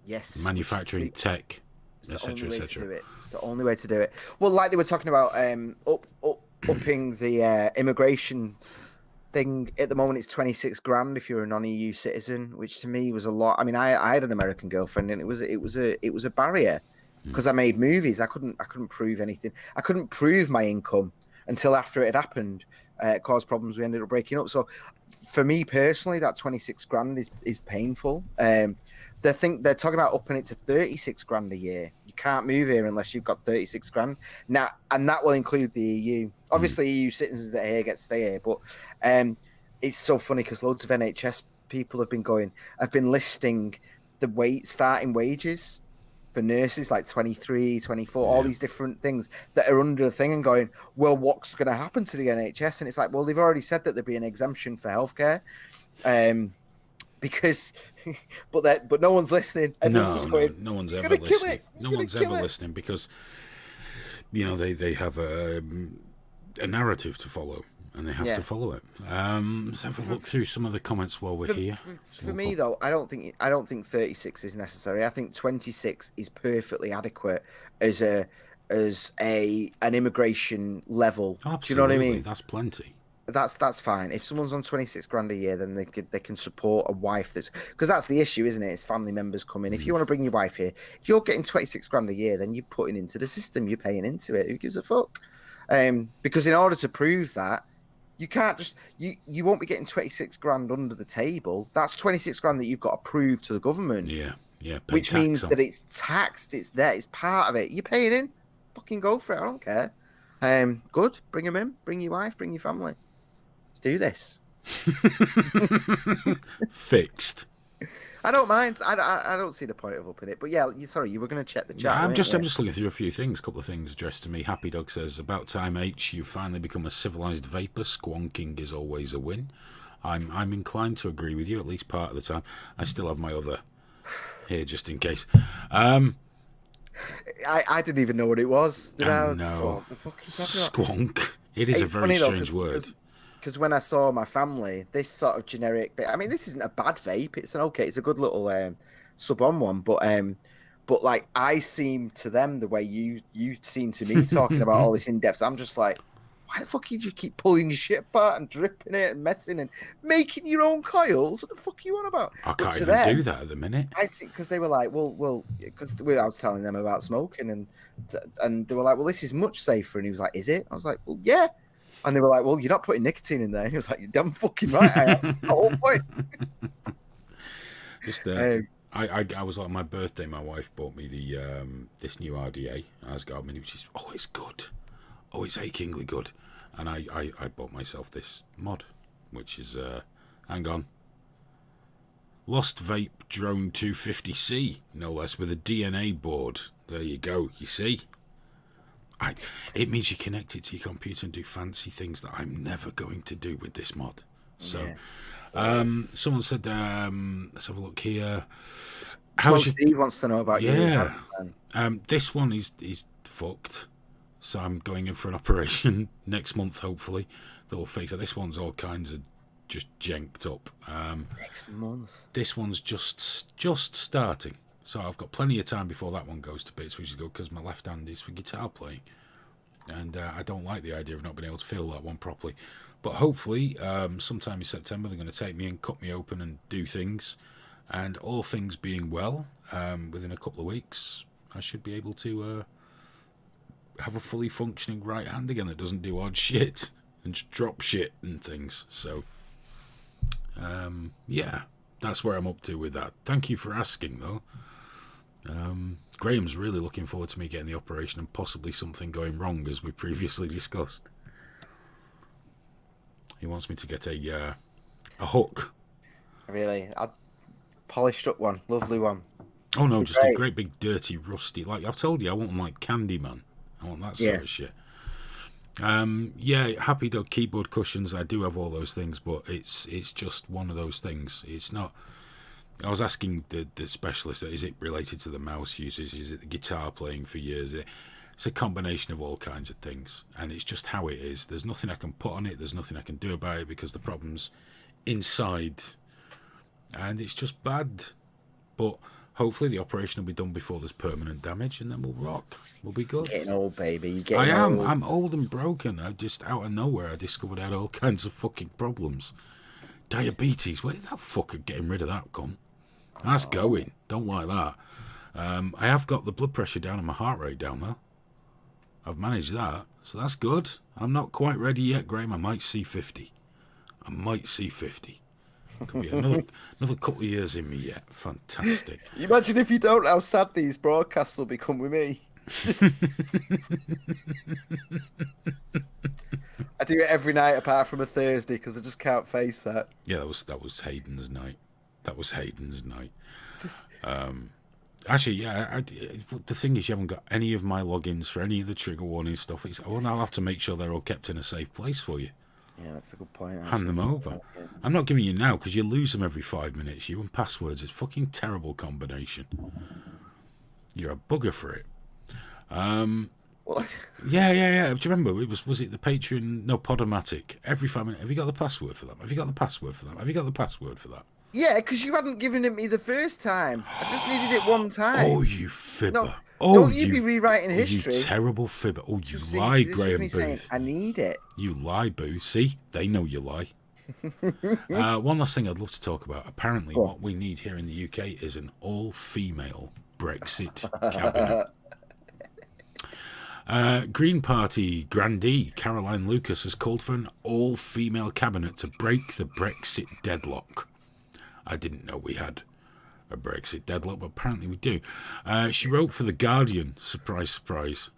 Yes. Manufacturing, tech, It's the etc., only way to etc. do it. It's the only way to do it. Well, like they were talking about upping the immigration thing. At the moment, it's 26 grand if you're a non-EU citizen, which to me was a lot. I mean, I had an American girlfriend, and it was a barrier because I made movies. I couldn't prove anything. I couldn't prove my income until after it had happened. It caused problems. We ended up breaking up. So, for me personally, that 26 grand is painful. They're talking about upping it to 36 grand a year. You can't move here unless you've got 36 grand now, and that will include the EU. Obviously, EU citizens that are here get to stay here, but it's so funny because loads of NHS people have been listing the starting wages for nurses, like 23, 24, all these different things that are under the thing, and going, well, what's going to happen to the NHS? And it's like, well, they've already said that there'd be an exemption for healthcare, because, but no one's listening. Everyone's just going, no one's ever listening. No one's ever listening because, you know, they have a narrative to follow. And they have to follow it. Let's have a look through some of the comments while we're here. For me, though, I don't think 36 is necessary. I think 26 is perfectly adequate as an immigration level. Absolutely. Do you know what I mean? That's plenty. That's fine. If someone's on 26 grand a year, then they can support a wife because that's the issue, isn't it? It's family members coming. If you want to bring your wife here, if you're getting 26 grand a year, then you're putting into the system. You're paying into it. Who gives a fuck? Because in order to prove that, you can't just you won't be getting 26 grand under the table. That's 26 grand that you've got to prove to the government. Yeah. Which means that it's taxed. It's there. It's part of it. You pay it in. Fucking go for it. I don't care. Good. Bring them in. Bring your wife. Bring your family. Let's do this. Fixed. I don't mind. I don't see the point of upping it. But yeah, you were going to check the chat. I'm just looking through a few things. A couple of things addressed to me. Happy Dog says, about time H, you've finally become a civilized vapor. Squonking is always a win. I'm inclined to agree with you, at least part of the time. I still have my other here just in case. I didn't even know what it was. Did I? No. What the fuck are you talking about? Squonk. It is a very strange word. Because when I saw my family, this sort of generic, I mean, this isn't a bad vape. It's a good little sub-on one, but like I seem to them the way you seem to me talking about all this in depth. I'm just like, why the fuck did you keep pulling your shit apart and dripping it and messing and making your own coils? What the fuck are you on about? I can't even do that at the minute. I see, because they were like, well, because I was telling them about smoking and they were like, well, this is much safer. And he was like, is it? I was like, well, yeah. And they were like, well, you're not putting nicotine in there. And he was like, you're damn fucking right. I am. The whole point. Just, I was like, my birthday, my wife bought me the this new RDA, Asgard Mini, which is, it's good. Oh, it's achingly good. And I bought myself this mod, which is, hang on, Lost Vape Drone 250C, no less, with a DNA board. There you go, you see? It means you connect it to your computer and do fancy things that I'm never going to do with this mod. So, someone said, let's have a look here. Steve wants to know about you. Yeah. This one is fucked. So I'm going in for an operation next month, hopefully, that will fix it. This one's all kinds of just janked up. Next month? This one's just starting. So I've got plenty of time before that one goes to bits, which is good because my left hand is for guitar playing. And I don't like the idea of not being able to feel that one properly. But hopefully, sometime in September, they're going to take me and cut me open and do things. And all things being well, within a couple of weeks, I should be able to have a fully functioning right hand again that doesn't do odd shit and just drop shit and things. So, yeah, that's where I'm up to with that. Thank you for asking, though. Graham's really looking forward to me getting the operation and possibly something going wrong, as we previously discussed. He wants me to get a hook. Really? A polished up one. Lovely one. Oh, no, just a great big dirty rusty. Like I've told you, I want them like Candyman. I want that sort of shit. Yeah, Happy Dog keyboard cushions. I do have all those things, but it's just one of those things. It's not. I was asking the specialist, is it related to the mouse usage? Is it the guitar playing for years? It's a combination of all kinds of things, and it's just how it is. There's nothing I can put on it. There's nothing I can do about it because the problem's inside, and it's just bad. But hopefully the operation will be done before there's permanent damage, and then we'll rock. We'll be good. You're getting old, baby. You're I getting am. old. I'm old and broken. I just out of nowhere I discovered I had all kinds of fucking problems. Diabetes. Where did that fucker getting rid of that cunt? That's going. Don't like that. I have got the blood pressure down and my heart rate down though. I've managed that, so that's good. I'm not quite ready yet, Graham. I might see 50. I might see 50. Could be another couple of years in me yet. Fantastic. You imagine if you don't, how sad these broadcasts will become with me. I do it every night apart from a Thursday because I just can't face that. Yeah, that was Hayden's night. That was Hayden's night. Actually, yeah. The thing is, you haven't got any of my logins for any of the trigger warning stuff. I'll have to make sure they're all kept in a safe place for you. Yeah, that's a good point. Actually. Hand them over. I'm not giving you now because you lose them every 5 minutes. You and passwords. It's a fucking terrible combination. You're a bugger for it. What? Yeah. Do you remember? Was it the Patreon? No, Podomatic. Every 5 minutes. Have you got the password for that? Have you got the password for that? Have you got the password for that? Yeah, because you hadn't given it me the first time. I just needed it one time. Oh, you fibber. No, oh, don't you be rewriting history. You terrible fibber. Oh, you See, lie, this is Graham me Booth. saying, I need it. You lie, Boo. See? They know you lie. One last thing I'd love to talk about. Apparently, what we need here in the UK is an all-female Brexit cabinet. Green Party grandee Caroline Lucas has called for an all-female cabinet to break the Brexit deadlock. I didn't know we had a Brexit deadlock, but apparently we do. She wrote for The Guardian. Surprise, surprise.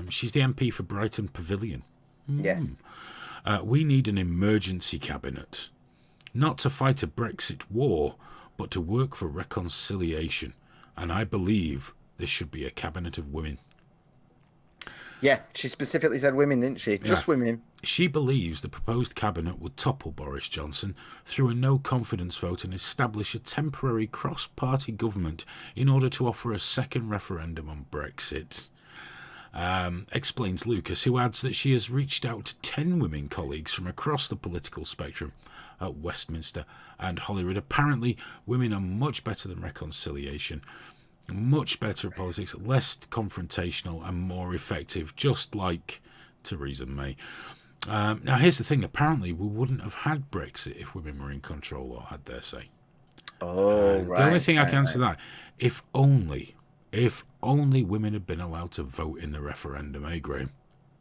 She's the MP for Brighton Pavilion. Yes. We need an emergency cabinet. Not to fight a Brexit war, but to work for reconciliation. And I believe this should be a cabinet of women. Yeah, she specifically said women, didn't she? Just women. She believes the proposed cabinet would topple Boris Johnson through a no-confidence vote and establish a temporary cross-party government in order to offer a second referendum on Brexit. Explains Lucas, who adds that she has reached out to 10 women colleagues from across the political spectrum at Westminster and Holyrood. Apparently, women are much better than reconciliation, much better at politics, less confrontational and more effective, just like Theresa May. Now, here's the thing. Apparently, we wouldn't have had Brexit if women were in control or had their say. Oh, right. The only thing I can answer that, if only women had been allowed to vote in the referendum, eh, Graham?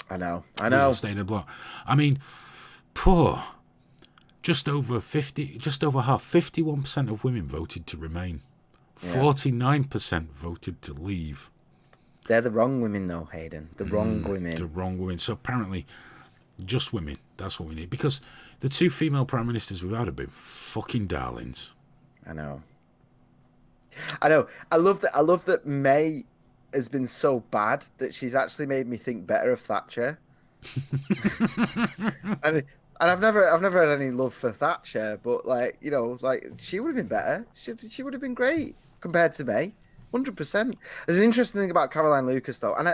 I know. Stayed a block. I mean, poor. Just over half, 51% of women voted to remain. 49% voted to leave. They're the wrong women, though, Hayden. The wrong women. The wrong women. So apparently, just women. That's what we need. Because the two female prime ministers we've had have been fucking darlings. I know. I love that May has been so bad that she's actually made me think better of Thatcher. and I've never had any love for Thatcher, but she would have been better. She would have been great compared to May. 100%. There's an interesting thing about Caroline Lucas, though, and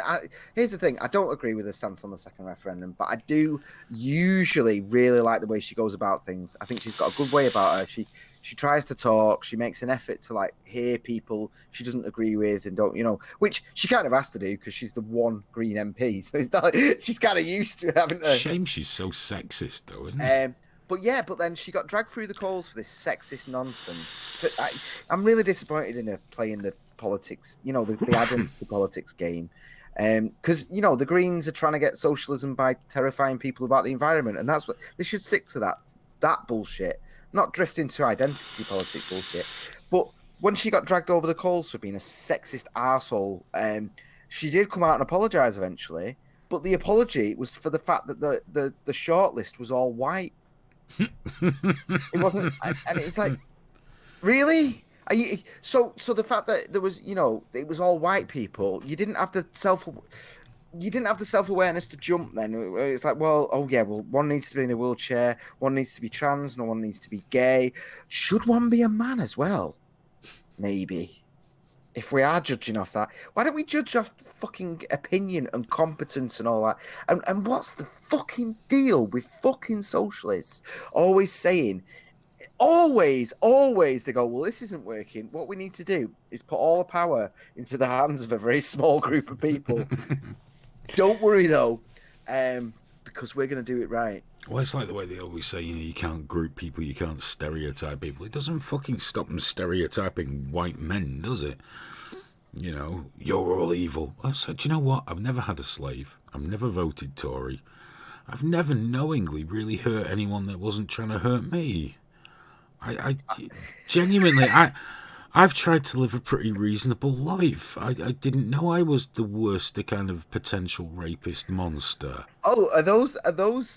here's the thing: I don't agree with her stance on the second referendum, but I do usually really like the way she goes about things. I think she's got a good way about her. She tries to talk. She makes an effort to hear people she doesn't agree with and which she kind of has to do because she's the one Green MP. So it's not she's kind of used to having to. Shame she's so sexist, though, isn't it? But then she got dragged through the coals for this sexist nonsense. But I'm really disappointed in her playing the politics, the identity politics game. Because, the Greens are trying to get socialism by terrifying people about the environment. And that's what they should stick to that bullshit, not drift into identity politics bullshit. But when she got dragged over the coals for being a sexist arsehole, she did come out and apologise eventually. But the apology was for the fact that the shortlist was all white. It wasn't, and it was like, really? So the fact that there was, it was all white people, you didn't have to you didn't have the self-awareness to jump then. It's like, well, oh yeah, well, one needs to be in a wheelchair, one needs to be trans, no one needs to be gay. Should one be a man as well? Maybe. If we are judging off that, why don't we judge off fucking opinion and competence and all that? And what's the fucking deal with fucking socialists always saying, always they go, well, this isn't working. What we need to do is put all the power into the hands of a very small group of people. Don't worry though, because we're going to do it right. Well, it's like the way they always say, you can't group people, you can't stereotype people. It doesn't fucking stop them stereotyping white men, does it? You're all evil. So, do you know what? I've never had a slave. I've never voted Tory. I've never knowingly really hurt anyone that wasn't trying to hurt me. I genuinely, I've tried to live a pretty reasonable life. I didn't know I was the worst, the kind of potential rapist monster. Oh, are those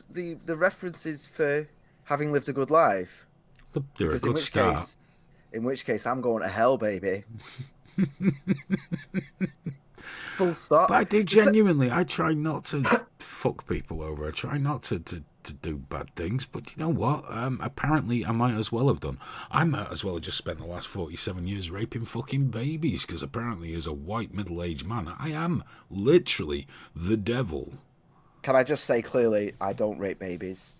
the references for having lived a good life? They're a good start. In which case, I'm going to hell, baby. Full stop. But I do genuinely. I try not to fuck people over. I try not to do bad things. But you know what? Apparently, I might as well have done. I might as well have just spent the last 47 years raping fucking babies. Because apparently, as a white middle-aged man, I am literally the devil. Can I just say clearly, I don't rape babies.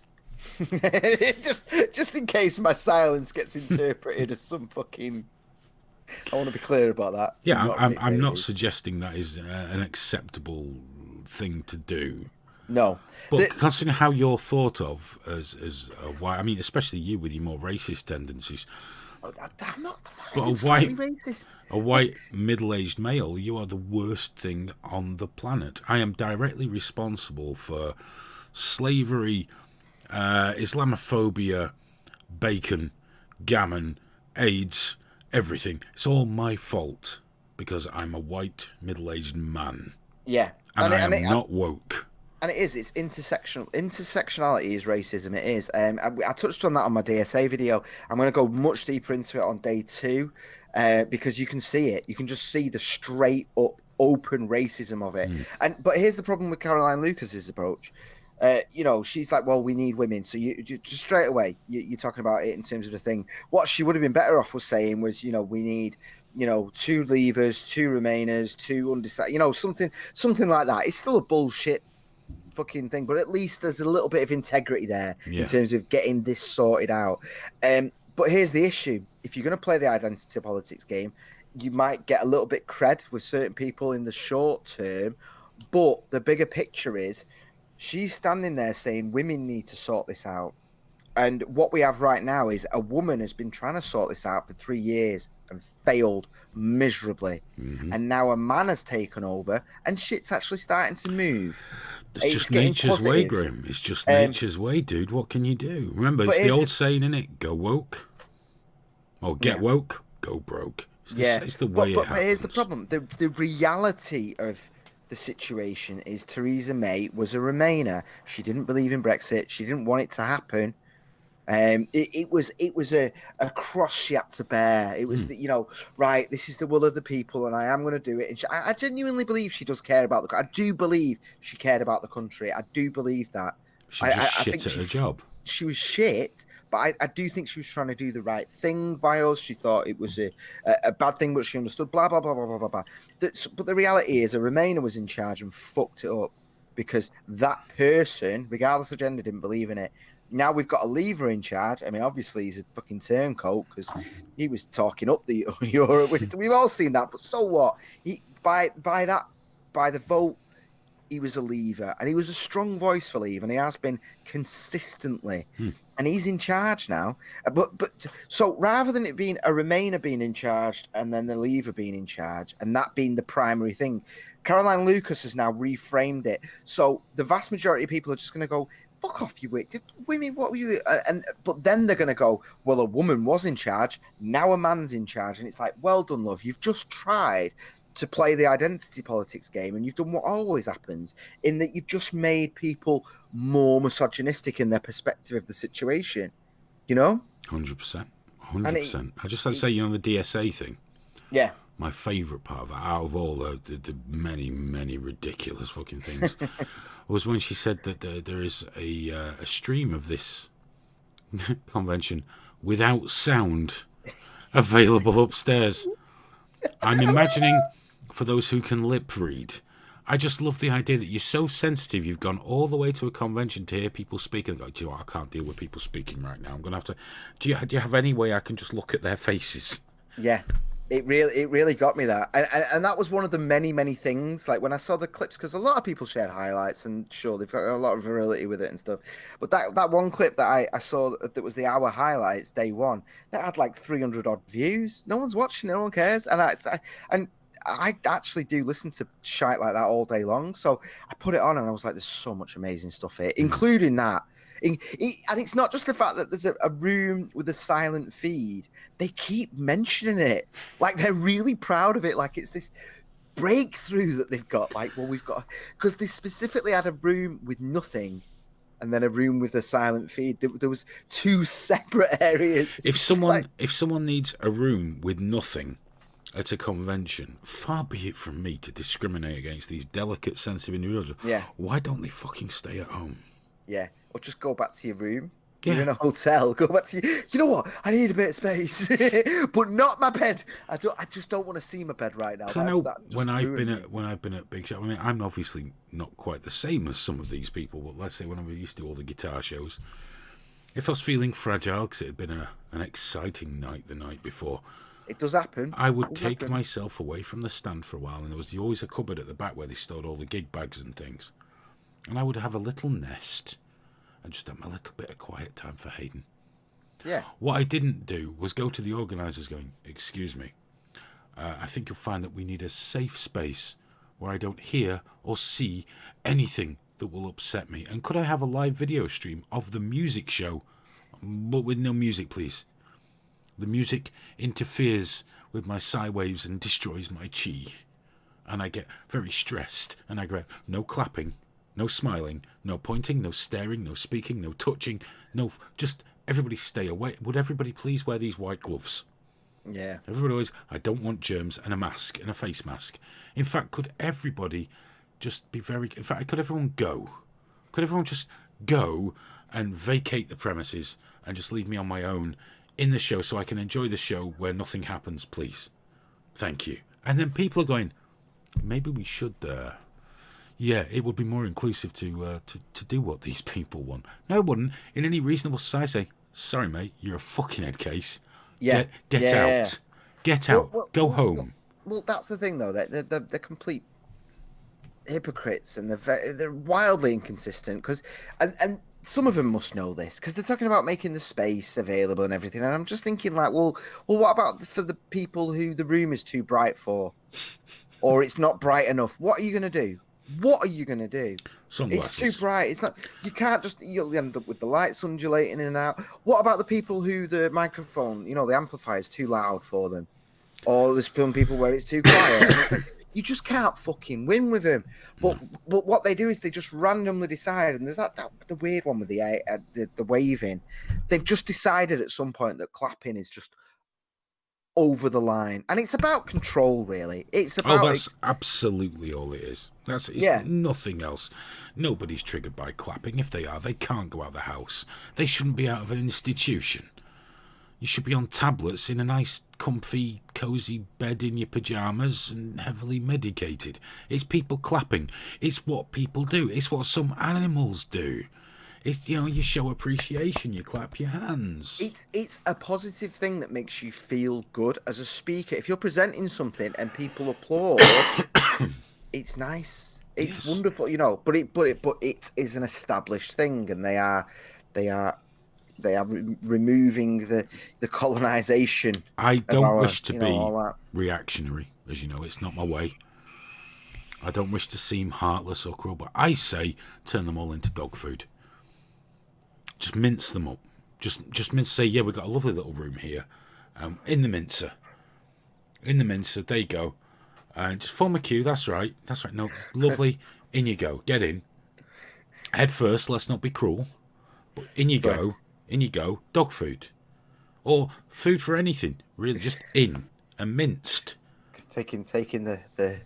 just in case my silence gets interpreted as some fucking. I want to be clear about that. Yeah, I'm not suggesting that is an acceptable thing to do. No, but considering how you're thought of as a white, I mean, especially you with your more racist tendencies. I'm not but racist. A white middle-aged male, you are the worst thing on the planet. I am directly responsible for slavery, Islamophobia, bacon, gammon, AIDS. Everything. It's all my fault because I'm a white middle-aged man. Yeah, and I am not woke. And it is. It's intersectional. Intersectionality is racism. It is. I touched on that on my DSA video. I'm going to go much deeper into it on day 2, because you can see it. You can just see the straight up, open racism of it. But here's the problem with Caroline Lucas's approach. She's like, well, we need women. So you just straight away, you're talking about it in terms of the thing. What she would have been better off was saying was, we need, 2 leavers, 2 remainers, 2 undecided, something like that. It's still a bullshit fucking thing, but at least there's a little bit of integrity there in terms of getting this sorted out. But here's the issue. If you're going to play the identity politics game, you might get a little bit cred with certain people in the short term, but the bigger picture is, she's standing there saying women need to sort this out. And what we have right now is a woman has been trying to sort this out for 3 years and failed miserably. And now a man has taken over and shit's actually starting to move. It's just nature's way, Grim. It's just nature's way, dude. What can you do? Remember, it's the old saying, innit? Go woke. Or get woke, go broke. It's the way it happens. But here's the problem. The reality of the situation is Theresa May was a Remainer. She didn't believe in Brexit. She didn't want it to happen. It was a cross she had to bear. It was right, this is the will of the people and I am going to do it. And I genuinely believe she does care about I do believe she cared about the country. I do believe that. She was just shit at her job. She was shit, but I do think she was trying to do the right thing by us. She thought it was a bad thing, but she understood, blah, blah, blah, blah, blah, blah, blah. But the reality is a Remainer was in charge and fucked it up because that person, regardless of gender, didn't believe in it. Now we've got a Leaver in charge. I mean, obviously he's a fucking turncoat because he was talking up the Europe. We've all seen that, but so what? By the vote, he was a Leaver, and he was a strong voice for Leave, and he has been consistently. And he's in charge now. But so rather than it being a Remainer being in charge and then the Leaver being in charge, and that being the primary thing, Caroline Lucas has now reframed it. So the vast majority of people are just going to go, fuck off, you women, what were you? But then they're going to go, well, a woman was in charge, now a man's in charge. And it's like, well done, love. You've just tried to play the identity politics game, and you've done what always happens, in that you've just made people more misogynistic in their perspective of the situation, 100%. I just had to say, the DSA thing. Yeah. my favourite part of that, out of all the many, many ridiculous fucking things, was when she said that there is a stream of this convention without sound available upstairs. I'm imagining, for those who can lip read, I just love the idea that you're so sensitive. You've gone all the way to a convention to hear people speak, and go, do you know what? I can't deal with people speaking right now. I'm going to have to. Do you have any way I can just look at their faces? Yeah, it really got me that, and that was one of the many things. Like when I saw the clips, because a lot of people shared highlights, and sure they've got a lot of virility with it and stuff. But that one clip that I saw that was the hour highlights day one, that had like 300 odd views. No one's watching, no one cares, and I actually do listen to shite like that all day long. So I put it on and I was like, there's so much amazing stuff here, including that. And it's not just the fact that there's a room with a silent feed. They keep mentioning it. Like they're really proud of it. Like it's this breakthrough that they've got. Like, well, we've got, because they specifically had a room with nothing and then a room with a silent feed. There was two separate areas. If someone needs a room with nothing at a convention, far be it from me to discriminate against these delicate, sensitive individuals. Yeah. Why don't they fucking stay at home? Yeah. Or just go back to your room. Yeah. You're in a hotel. Go back to you know what? I need a bit of space, but not my bed. I just don't want to see my bed right now. I know when I've been at big shows. I mean, I'm obviously not quite the same as some of these people, but let's say when I used to do all the guitar shows, if I was feeling fragile because it had been an exciting night the night before, it does happen. I would take myself away from the stand for a while, and there was always a cupboard at the back where they stored all the gig bags and things. And I would have a little nest and just have my little bit of quiet time for Hayden. Yeah. What I didn't do was go to the organisers going, excuse me, I think you'll find that we need a safe space where I don't hear or see anything that will upset me. And could I have a live video stream of the music show, but with no music, please? The music interferes with my psi waves and destroys my chi. And I get very stressed. And I go, no clapping, no smiling, no pointing, no staring, no speaking, no touching, no, just everybody stay away. Would everybody please wear these white gloves? Yeah. Everybody always, I don't want germs, and a mask, and a face mask. In fact, could everybody just be in fact, could everyone go? Could everyone just go and vacate the premises and just leave me on my own in the show so I can enjoy the show where nothing happens, please? Thank you. And then people are going, maybe we should, yeah, it would be more inclusive to do what these people want. No, it wouldn't. In any reasonable society, say, sorry, mate, you're a fucking head case. Yeah. Get out. Get out. Go home. Well, that's the thing, though. They're complete hypocrites, and they're wildly inconsistent. And some of them must know this, because they're talking about making the space available and everything. And I'm just thinking, like, well, what about for the people who the room is too bright for, or it's not bright enough? What are you going to do? What are you going to do? Sunglasses. It's too bright. It's not. You can't just. You'll end up with the lights undulating in and out. What about the people who the microphone, the amplifier is too loud for them, or there's some people where it's too quiet? You just can't fucking win with them. But what they do is they just randomly decide, and there's that the weird one with the waving. They've just decided at some point that clapping is just over the line, and it's about control, really. It's about that's absolutely all it is. It's nothing else. Nobody's triggered by clapping. If they are, they can't go out of the house. They shouldn't be out of an institution. You should be on tablets in a nice, comfy, cosy bed in your pyjamas and heavily medicated. It's people clapping. It's what people do. It's what some animals do. It's, you show appreciation, you clap your hands. It's a positive thing that makes you feel good as a speaker. If you're presenting something and people applaud, it's nice. It's wonderful, But it is an established thing, and they are removing the colonization. I don't wish to be reactionary, as you know. It's not my way. I don't wish to seem heartless or cruel, but I say turn them all into dog food. Just mince them up. Just mince. Say, yeah, we've got a lovely little room here, in the mincer. There you go. Just form a queue. That's right. No, lovely. In you go. Get in. Head first. Let's not be cruel. But in you go. In you go. Dog food, or food for anything. Really, just in and minced. taking the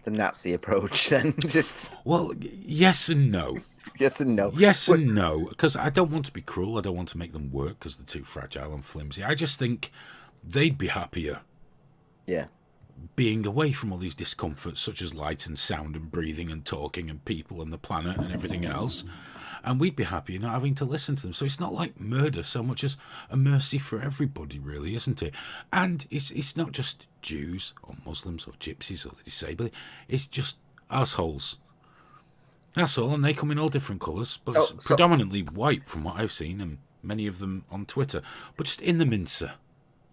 Nazi approach then. Just Well, yes and no. yes and no. Yes and no, because I don't want to be cruel. I don't want to make them work because they're too fragile and flimsy. I just think they'd be happier Yeah. being away from all these discomforts such as light and sound and breathing and talking and people and the planet and everything else. And we'd be happier not having to listen to them. So it's not like murder so much as a mercy for everybody, really, isn't it? And it's not just Jews or Muslims or gypsies or the disabled. It's just assholes. That's all, and they come in all different colours, but it's predominantly white from what I've seen, and many of them on Twitter. But just in the mincer.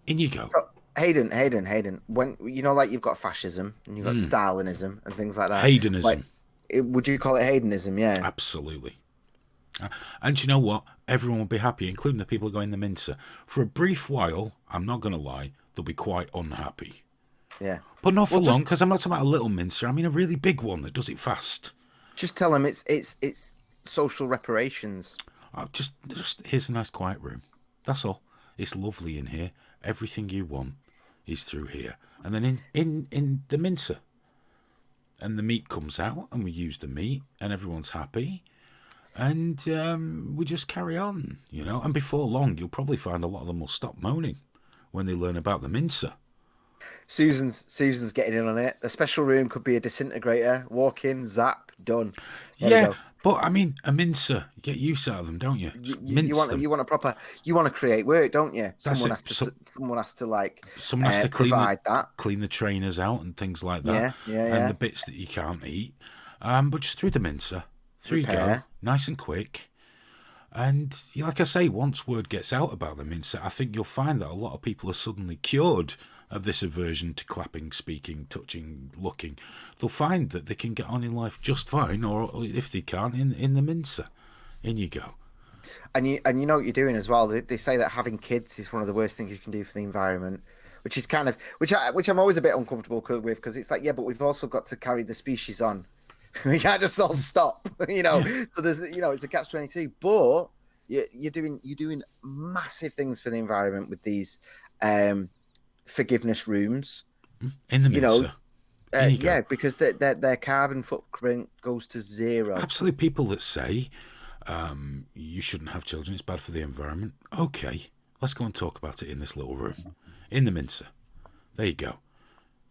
In you go. So, Hayden. When like you've got fascism and you've got Stalinism and things like that. Haydenism. Like, would you call it Haydenism? Yeah. Absolutely. And you know what? Everyone will be happy, including the people who go in the mincer. For a brief while, I'm not going to lie, they'll be quite unhappy. Yeah. But not for long, because I'm not talking about a little mincer. I mean a really big one that does it fast. Just tell them it's social reparations. Just here's a nice quiet room. That's all. It's lovely in here. Everything you want is through here. And then in the mincer. And the meat comes out, and we use the meat, and everyone's happy. And we just carry on, And before long, you'll probably find a lot of them will stop moaning when they learn about the mincer. Susan's getting in on it. A special room could be a disintegrator. Walk in, zap, done. Yeah, but I mean, a mincer, you get use out of them, don't you? You want to create work, don't you? Someone has to clean the trainers out and things like that. And the bits that you can't eat. But just through the mincer, through you go, nice and quick. And like I say, once word gets out about the mincer, I think you'll find that a lot of people are suddenly cured of this aversion to clapping, speaking, touching, looking. They'll find that they can get on in life just fine, or if they can't, in the mincer. In you go. And you know what you're doing as well. They say that having kids is one of the worst things you can do for the environment, which is kind of which I'm always a bit uncomfortable with, because it's like, yeah, but we've also got to carry the species on. We can't just all stop, So there's it's a catch-22. But you're doing massive things for the environment with these forgiveness rooms in the mincer. Yeah, because their carbon footprint goes to zero. Absolutely. People that say you shouldn't have children, it's bad for the environment. Okay, let's go and talk about it in this little room, in the mincer. There you go.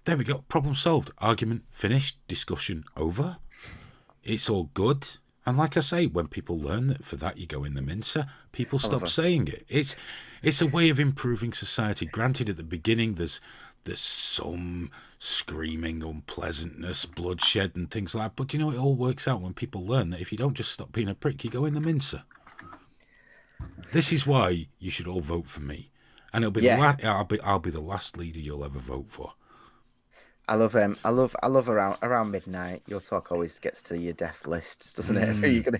There we go. Problem solved. Argument finished. Discussion over. It's all good. And like I say, when people learn that for that you go in the mincer, people stop saying it. It's a way of improving society. Granted, at the beginning, there's some screaming, unpleasantness, bloodshed and things like that. But it all works out when people learn that if you don't just stop being a prick, you go in the mincer. This is why you should all vote for me. And it'll be I'll be the last leader you'll ever vote for. I love around midnight. Your talk always gets to your death lists, doesn't it? You're gonna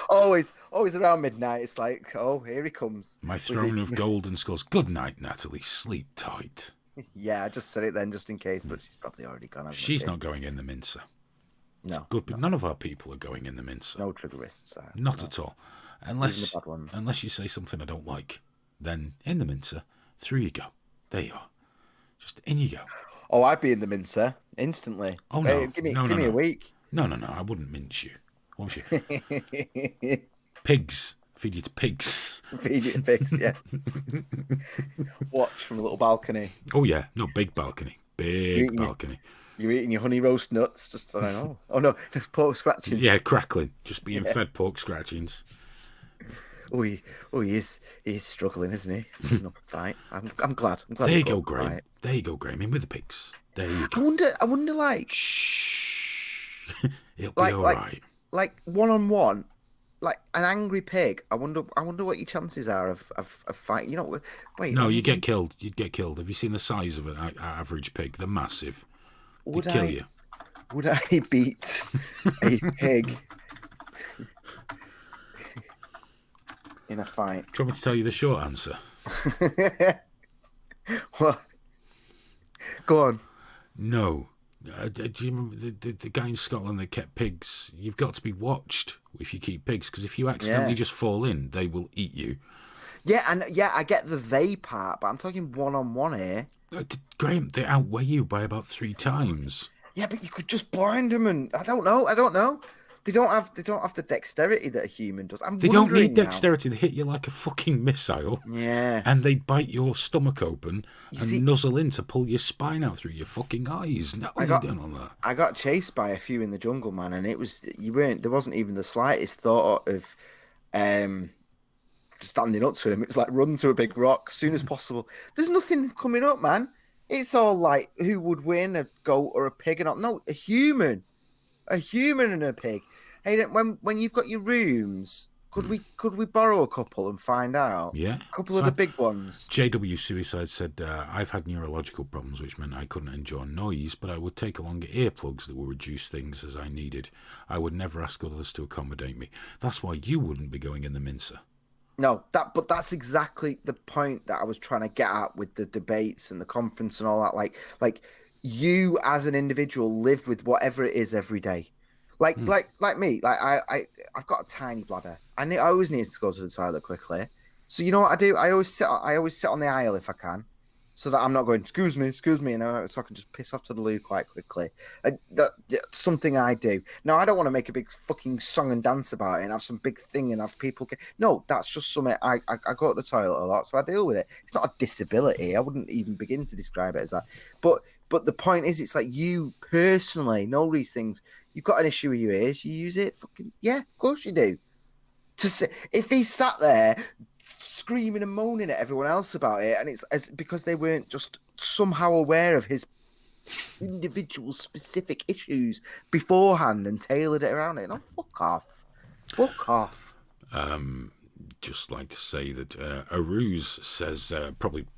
always around midnight. It's like, oh, here he comes. My throne of gold and scores. Good night, Natalie. Sleep tight. Yeah, I just said it then just in case, but she's probably already gone. She's not going in the mincer. No, good, but none of our people are going in the mincer. No triggerists. Not at all. Unless you say something I don't like, then in the mincer, through you go. There you are. Just in you go. Oh, I'd be in the mincer instantly. Oh no! Give me a week. No, I wouldn't mince you. Won't you? Pigs. Feed you to pigs. Feed you to pigs. Yeah. Watch from a little balcony. Oh yeah, no, big balcony. Big balcony. You're eating your honey roast nuts. Just I don't know. Oh no, just pork scratching. Yeah, crackling. Just being fed pork scratchings. He is struggling, isn't he? No, fine. I'm glad. There you go, Graham. Right. There you go, Graham. In with the pigs. There you go. I wonder, like, shh. It'll be all right. Like one-on-one, like an angry pig. I wonder what your chances are of fight. Wait. No, you get killed. You'd get killed. Have you seen the size of an average pig? They're massive. They'd kill you. Would I beat a pig in a fight? Do you want me to tell you the short answer? What? Go on. No. Do you remember the guy in Scotland that kept pigs? You've got to be watched if you keep pigs, because if you accidentally just fall in, they will eat you. Yeah, and I get the they part, but I'm talking one-on-one here. Graham, they outweigh you by about 3 times. Yeah, but you could just blind them, and I don't know. They don't have the dexterity that a human does. I'm They don't need wondering now. dexterity. They hit you like a fucking missile. Yeah. And they bite your stomach open and see- nuzzle in to pull your spine out through your fucking eyes. No, you don't on that. I got chased by a few in the jungle, man, and there wasn't even the slightest thought of standing up to him. It was like run to a big rock as soon as possible. There's nothing coming up, man. It's all like who would win, a goat or a pig, and all. No, a human and a pig. Hey, when you've got your rooms, could we borrow a couple and find out? Yeah. A couple of the big ones. JW Suicide said, I've had neurological problems, which meant I couldn't endure noise, but I would take along earplugs that will reduce things as I needed. I would never ask others to accommodate me. That's why you wouldn't be going in the mincer. No, but that's exactly the point that I was trying to get at with the debates and the conference and all that. Like you as an individual live with whatever it is every day. Like me, I've got a tiny bladder. I always need to go to the toilet quickly. So you know what I do? I always sit on the aisle if I can, so that I'm not going, excuse me, so I can just piss off to the loo quite quickly. That's something I do. Now, I don't want to make a big fucking song and dance about it and have some big thing and have people get... No, that's just something I go to the toilet a lot, so I deal with it. It's not a disability. I wouldn't even begin to describe it as that. But the point is, it's like you personally know these things. You've got an issue with your ears, you use it. Fucking yeah, of course you do. If he sat there screaming and moaning at everyone else about it, and it's because they weren't just somehow aware of his individual specific issues beforehand and tailored it around it. No, fuck off. Just like to say that Aruz says,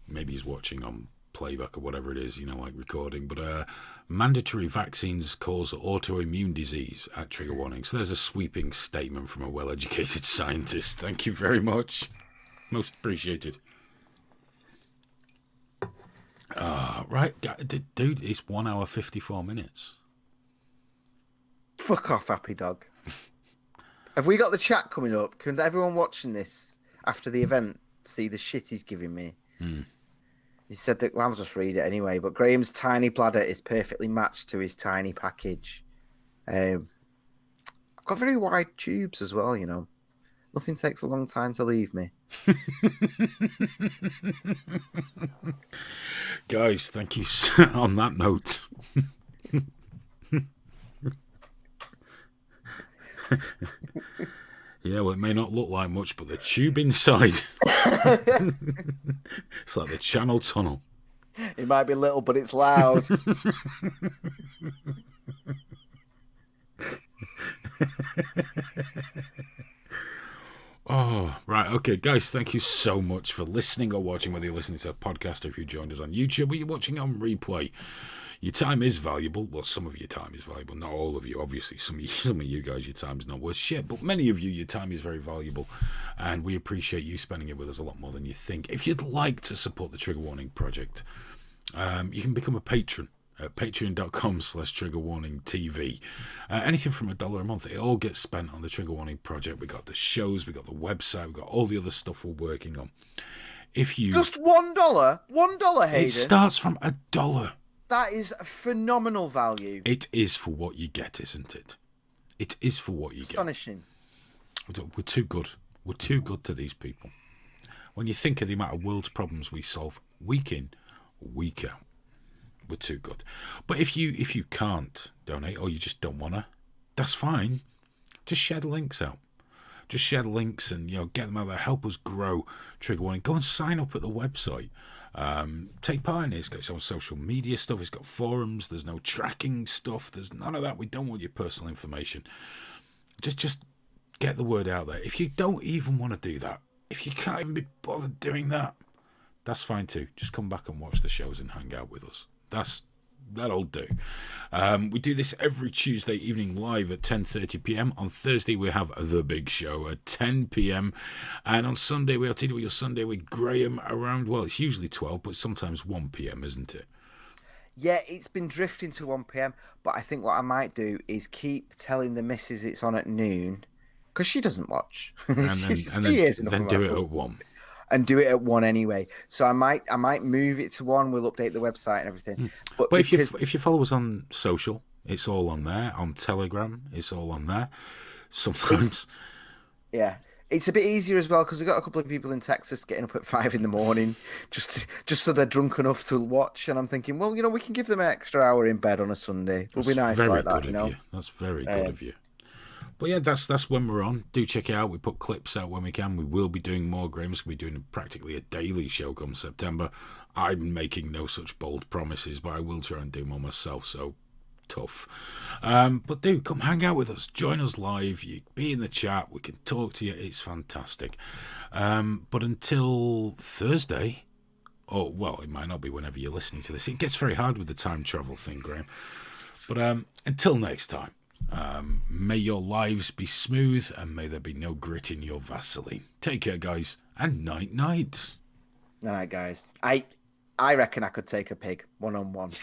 maybe he's watching on playback or whatever it is, like recording, but mandatory vaccines cause autoimmune disease at trigger warning. So there's a sweeping statement from a well-educated scientist. Thank you very much. Most appreciated. Right, dude, it's 1 hour 54 minutes. Fuck off, Happy Dog. Have we got the chat coming up? Can everyone watching this after the event see the shit he's giving me? He said that, well, I'll just read it anyway, but Graham's tiny bladder is perfectly matched to his tiny package. I've got very wide tubes as well, Nothing takes a long time to leave me. Guys, thank you on that note. Yeah, well, it may not look like much, but the tube inside. It's like the Channel Tunnel. It might be little, but it's loud. Oh, right. Okay, guys, thank you so much for listening or watching, whether you're listening to a podcast or if you joined us on YouTube or you're watching on replay. Your time is valuable. Well, some of your time is valuable. Not all of you, obviously. Some of you guys, your time's not worth shit. But many of you, your time is very valuable. And we appreciate you spending it with us a lot more than you think. If you'd like to support the Trigger Warning Project, you can become a patron at patreon.com/triggerwarningtv. Anything from $1 a month, it all gets spent on the Trigger Warning Project. We got the shows, we got the website, we got all the other stuff we're working on. If you just $1, Hayden. It starts from $1. That is a phenomenal value. It is for what you get, isn't it? It is for what you Astonishing. get. We're too good. We're too good to these people. When you think of the amount of world's problems we solve week in, week out, we're too good. But if you can't donate or you just don't want to, that's fine. Just share the links out. Just share the links and get them out there. Help us grow Trigger Warning. Go and sign up at the website. Take part in it. It's got its own social media stuff. It's got forums. There's no tracking stuff. There's none of that. We don't want your personal information. Just get the word out there. If you don't even want to do that, if you can't even be bothered doing that, that's fine too. Just come back and watch the shows and hang out with us. That'll do. We do this every Tuesday evening live at 10:30 p.m. On Thursday we have the big show at 10 p.m. And on Sunday we are TW Sunday with Graham around, well, it's usually 12, but sometimes 1 p.m, isn't it? Yeah, it's been drifting to 1 p.m, but I think what I might do is keep telling the missus it's on at noon, because she doesn't watch. And then do it at 1. and do it at 1 anyway. So I might move it to 1. We'll update the website and everything. But But if you follow us on social, it's all on there. On Telegram, it's all on there. Sometimes. Yeah, it's a bit easier as well because we've got a couple of people in Texas getting up at 5 in the morning just so they're drunk enough to watch. And I'm thinking, well, we can give them an extra hour in bed on a Sunday. It'll be nice Very like that, good of you. That's very good of you. But yeah, that's when we're on. Do check it out. We put clips out when we can. We will be doing more. Graham's going to be doing practically a daily show come September. I'm making no such bold promises, but I will try and do more myself. So tough. But do come hang out with us. Join us live. You be in the chat. We can talk to you. It's fantastic. But until Thursday, well, it might not be whenever you're listening to this. It gets very hard with the time travel thing, Graham. But until next time. May your lives be smooth and may there be no grit in your Vaseline. Take care, guys, and night. All right, guys. I reckon I could take a pig 1-on-1.